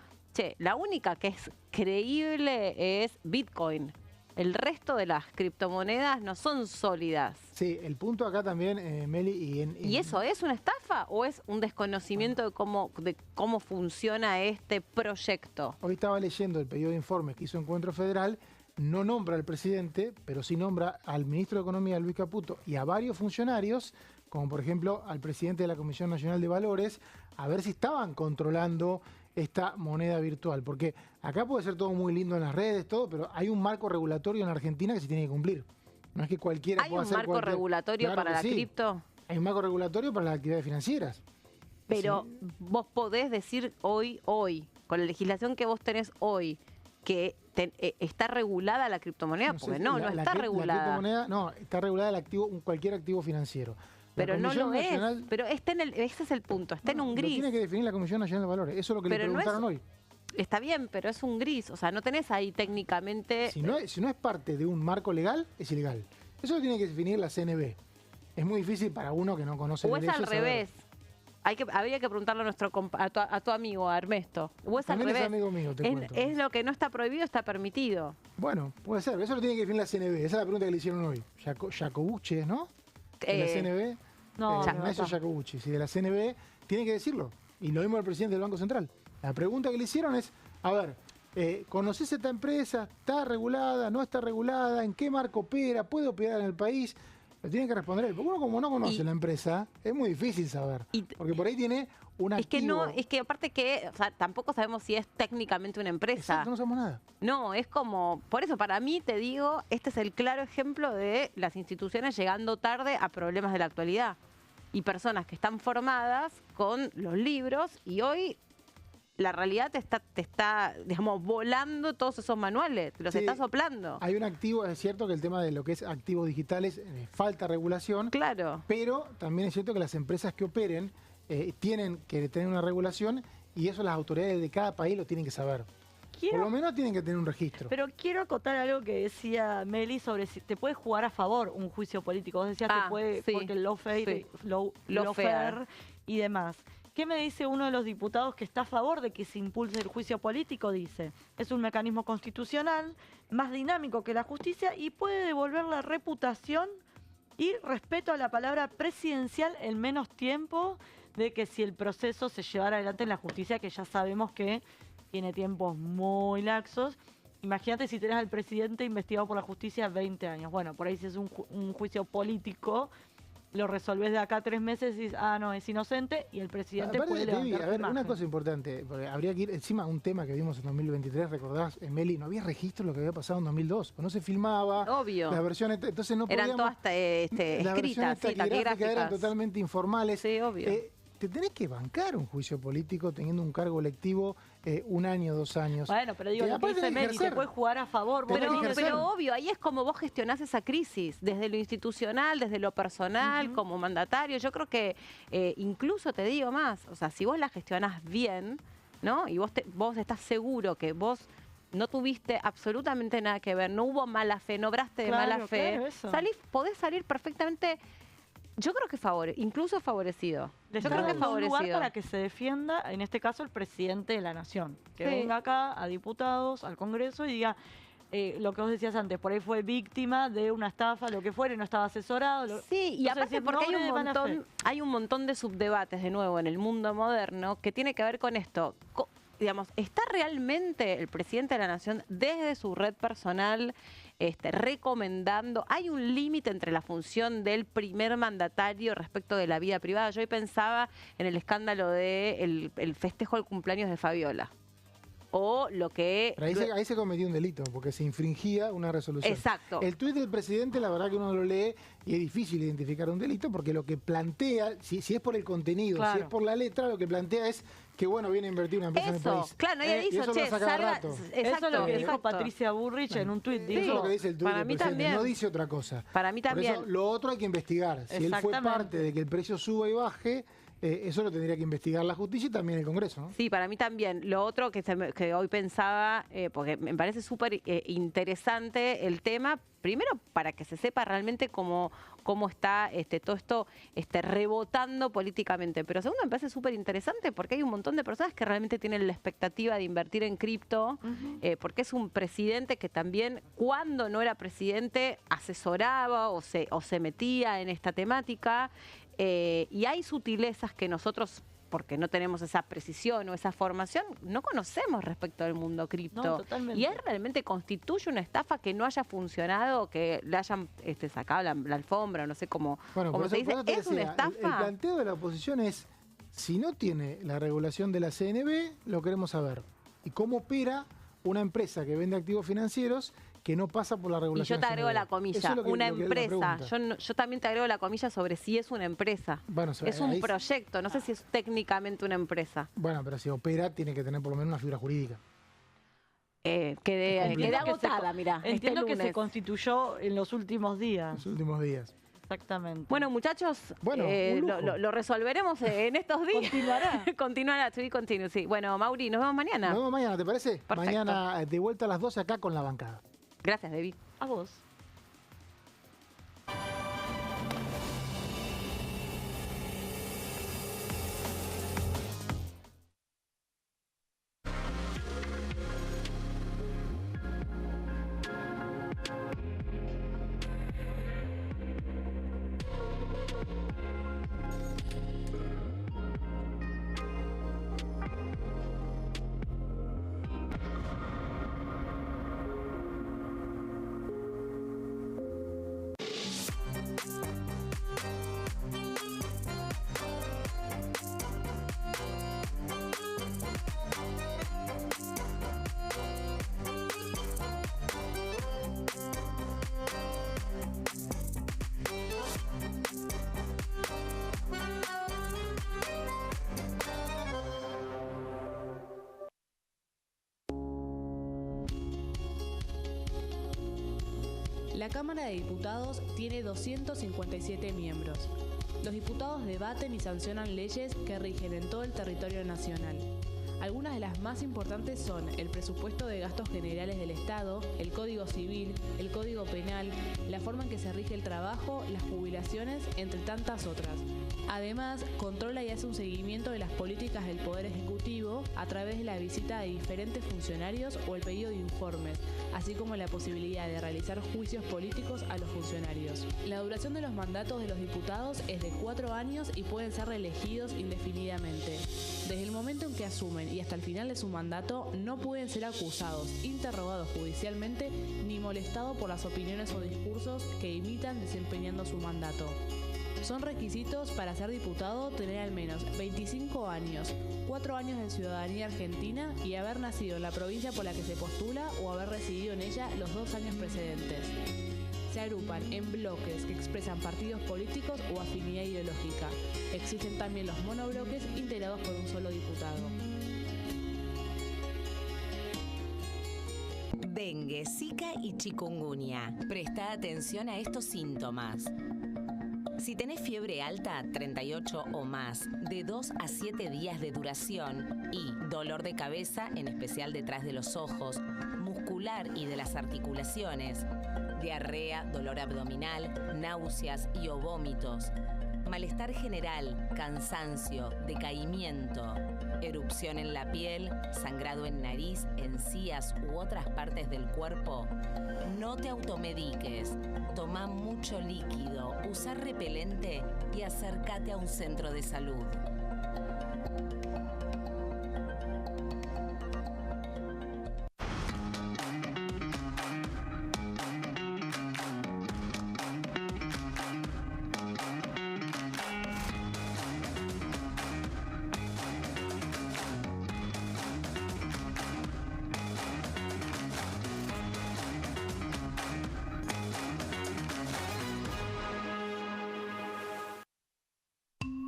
la única que es creíble es Bitcoin. El resto de las criptomonedas no son sólidas. Sí, el punto acá también, Meli... ¿Y eso es una estafa o es un desconocimiento de cómo funciona este proyecto? Hoy estaba leyendo el pedido de informes que hizo Encuentro Federal, no nombra al presidente, pero sí nombra al ministro de Economía, Luis Caputo, y a varios funcionarios, como por ejemplo al presidente de la Comisión Nacional de Valores, a ver si estaban controlando esta moneda virtual, porque acá puede ser todo muy lindo en las redes, todo, pero hay un marco regulatorio en Argentina que se tiene que cumplir. No es que cualquiera pueda hacer ¿Hay un marco regulatorio para la cripto? Hay un marco regulatorio para las actividades financieras. Pero vos podés decir hoy, con la legislación que vos tenés hoy, que está regulada la criptomoneda, porque no está regulada. La criptomoneda, no, está regulada el activo, cualquier activo financiero. Pero no lo es. Pero ese es el punto, está en un gris. Lo tiene que definir la Comisión Nacional de Valores. Eso es lo que le preguntaron hoy. Está bien, pero es un gris. O sea, no tenés ahí técnicamente... Si no es parte de un marco legal, es ilegal. Eso lo tiene que definir la CNB. Es muy difícil para uno que no conoce o leyes. O es al revés. Habría que preguntarle a tu amigo, a Ernesto. O es También al revés. es amigo mío, te cuento. Es lo que no está prohibido, está permitido. Bueno, puede ser. Eso lo tiene que definir la CNB. Esa es la pregunta que le hicieron hoy. Jacobucci, ¿no? De la CNB. No, Ignacio Jacobucci. Si de la CNB, tiene que decirlo. Y lo mismo el presidente del Banco Central. La pregunta que le hicieron es, a ver, ¿conocés esta empresa? ¿Está regulada? ¿No está regulada? ¿En qué marco opera? ¿Puede operar en el país? Lo tienen que responder él. Porque uno como no conoce la empresa, es muy difícil saber. Porque por ahí tiene un activo. Es que aparte que, o sea, tampoco sabemos si es técnicamente una empresa. Exacto, no sabemos nada. No, es como, por eso para mí te digo, este es el claro ejemplo de las instituciones llegando tarde a problemas de la actualidad. Y personas que están formadas con los libros y hoy la realidad te está, digamos, volando todos esos manuales, te los está soplando. Hay un activo, es cierto que el tema de lo que es activos digitales, falta regulación. Claro. Pero también es cierto que las empresas que operen tienen que tener una regulación y eso las autoridades de cada país lo tienen que saber. Por lo menos tienen que tener un registro. Pero quiero acotar algo que decía Meli sobre si te puede jugar a favor un juicio político. Vos decías que puede, porque el lawfare y demás. ¿Qué me dice uno de los diputados que está a favor de que se impulse el juicio político? Dice, es un mecanismo constitucional más dinámico que la justicia y puede devolver la reputación y respeto a la palabra presidencial en menos tiempo de que si el proceso se llevara adelante en la justicia, que ya sabemos que tiene tiempos muy laxos. Imagínate si tenés al presidente investigado por la justicia 20 años. Bueno, por ahí si es un juicio político, lo resolvés de acá 3 meses y dices, no, es inocente, y el presidente puede levantar a ver, su una imagen. cosa importante, porque habría que ir encima a un tema que vimos en 2023, recordás, Meli, no había registro de lo que había pasado en 2002, no se filmaba. Obvio. Las versiones, entonces no podíamos... Eran todas escritas, taquigráficas eran totalmente informales. Sí, obvio. Te tenés que bancar un juicio político teniendo un cargo electivo 1 año, 2 años. Bueno, pero digo, lo que dice Meli, te puede jugar a favor. Pero obvio, ahí es como vos gestionás esa crisis, desde lo institucional, desde lo personal, como mandatario. Yo creo que incluso te digo más, o sea, si vos la gestionás bien, ¿no? Y vos estás seguro que vos no tuviste absolutamente nada que ver, no hubo mala fe, no obraste de mala fe, podés salir perfectamente, yo creo que incluso favorecido. Yo creo que un lugar para que se defienda, en este caso, el presidente de la Nación. Que venga acá a diputados, al Congreso y diga... lo que vos decías antes, por ahí fue víctima de una estafa, lo que fuera, y no estaba asesorado. Sí, y aparte porque hay un montón de subdebates, de nuevo, en el mundo moderno, que tiene que ver con esto. Digamos, ¿está realmente el presidente de la Nación desde su red personal recomendando? ¿Hay un límite entre la función del primer mandatario respecto de la vida privada? Yo hoy pensaba en el escándalo del el festejo del cumpleaños de Fabiola. O lo que... Pero ahí se cometió un delito, porque se infringía una resolución. Exacto. El tuit del presidente, la verdad que uno lo lee y es difícil identificar un delito, porque lo que plantea, si es por el contenido, si es por la letra, lo que plantea es que, bueno, viene a invertir una empresa en el país. Claro, nadie dice, eso che, salga... Eso es lo que dijo Patricia Bullrich en un tuit. Eso es lo que dice el tuit del presidente, también. No dice otra cosa. Para mí también. Por eso, lo otro hay que investigar. Si él fue parte de que el precio suba y baje... eso lo tendría que investigar la justicia y también el Congreso, ¿no? Sí, para mí también. Lo otro que hoy pensaba, porque me parece súper interesante el tema, primero para que se sepa realmente cómo está todo esto rebotando políticamente, pero segundo me parece súper interesante porque hay un montón de personas que realmente tienen la expectativa de invertir en cripto, porque es un presidente que también, cuando no era presidente, asesoraba o se metía en esta temática. Y hay sutilezas que nosotros, porque no tenemos esa precisión o esa formación, no conocemos respecto al mundo cripto. No, totalmente. Y él realmente constituye una estafa que no haya funcionado, que le hayan sacado la alfombra, no sé cómo se dice. ¿Es una estafa? El planteo de la oposición es, si no tiene la regulación de la CNB, lo queremos saber. ¿Y cómo opera una empresa que vende activos financieros que no pasa por la regulación? Y yo te agrego la comilla, una empresa. Yo también te agrego la comilla sobre si es una empresa. Bueno, es un proyecto, no sé si es técnicamente una empresa. Bueno, pero si opera, tiene que tener por lo menos una figura jurídica. Quedé agotada, mirá. Entiendo que se constituyó en los últimos días. Los últimos días. Exactamente. Bueno, muchachos, lo resolveremos en estos días. Continuará, to be continued, sí. Bueno, Mauri, nos vemos mañana. Nos vemos mañana, ¿te parece? Perfecto. Mañana de vuelta a las 12 acá con la bancada. Gracias, Debbie. A vos. La Cámara de Diputados tiene 257 miembros. Los diputados debaten y sancionan leyes que rigen en todo el territorio nacional. Algunas de las más importantes son el presupuesto de gastos generales del Estado, el Código Civil, el Código Penal, la forma en que se rige el trabajo, las jubilaciones, entre tantas otras. Además, controla y hace un seguimiento de las políticas del Poder Ejecutivo a través de la visita de diferentes funcionarios o el pedido de informes, así como la posibilidad de realizar juicios políticos a los funcionarios. La duración de los mandatos de los diputados es de 4 años y pueden ser reelegidos indefinidamente. Desde el momento en que asumen y hasta el final de su mandato, no pueden ser acusados, interrogados judicialmente, ni molestados por las opiniones o discursos que imitan desempeñando su mandato. Son requisitos para ser diputado tener al menos 25 años, 4 años de ciudadanía argentina y haber nacido en la provincia por la que se postula o haber residido en ella los 2 años precedentes. Se agrupan en bloques que expresan partidos políticos o afinidad ideológica. Existen también los monobloques integrados por un solo diputado. Dengue, Zika y chikungunya. Presta atención a estos síntomas. Si tenés fiebre alta, 38 o más, de 2 a 7 días de duración y dolor de cabeza, en especial detrás de los ojos, muscular y de las articulaciones, diarrea, dolor abdominal, náuseas y o vómitos, malestar general, cansancio, decaimiento, erupción en la piel, sangrado en nariz, encías u otras partes del cuerpo, no te automediques, toma mucho líquido, usa repelente y acércate a un centro de salud.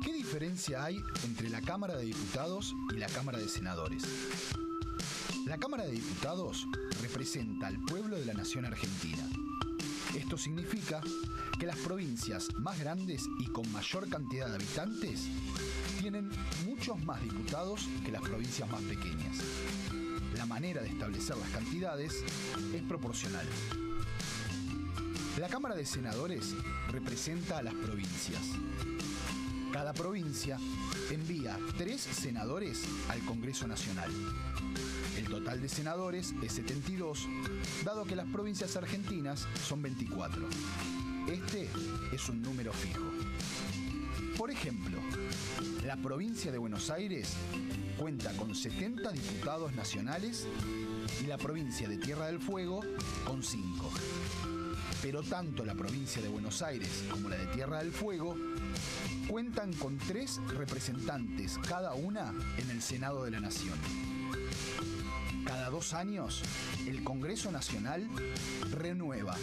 ¿Qué diferencia hay entre la Cámara de Diputados y la Cámara de Senadores? La Cámara de Diputados representa al pueblo de la nación argentina. Esto significa que las provincias más grandes y con mayor cantidad de habitantes tienen muchos más diputados que las provincias más pequeñas. La manera de establecer las cantidades es proporcional. La Cámara de Senadores representa a las provincias. Cada provincia envía 3 senadores al Congreso Nacional. El total de senadores es 72, dado que las provincias argentinas son 24. Este es un número fijo. Por ejemplo, la provincia de Buenos Aires cuenta con 70 diputados nacionales y la provincia de Tierra del Fuego con 5. Pero tanto la provincia de Buenos Aires como la de Tierra del Fuego cuentan con 3 representantes cada una en el Senado de la Nación. Cada 2 años, el Congreso Nacional renueva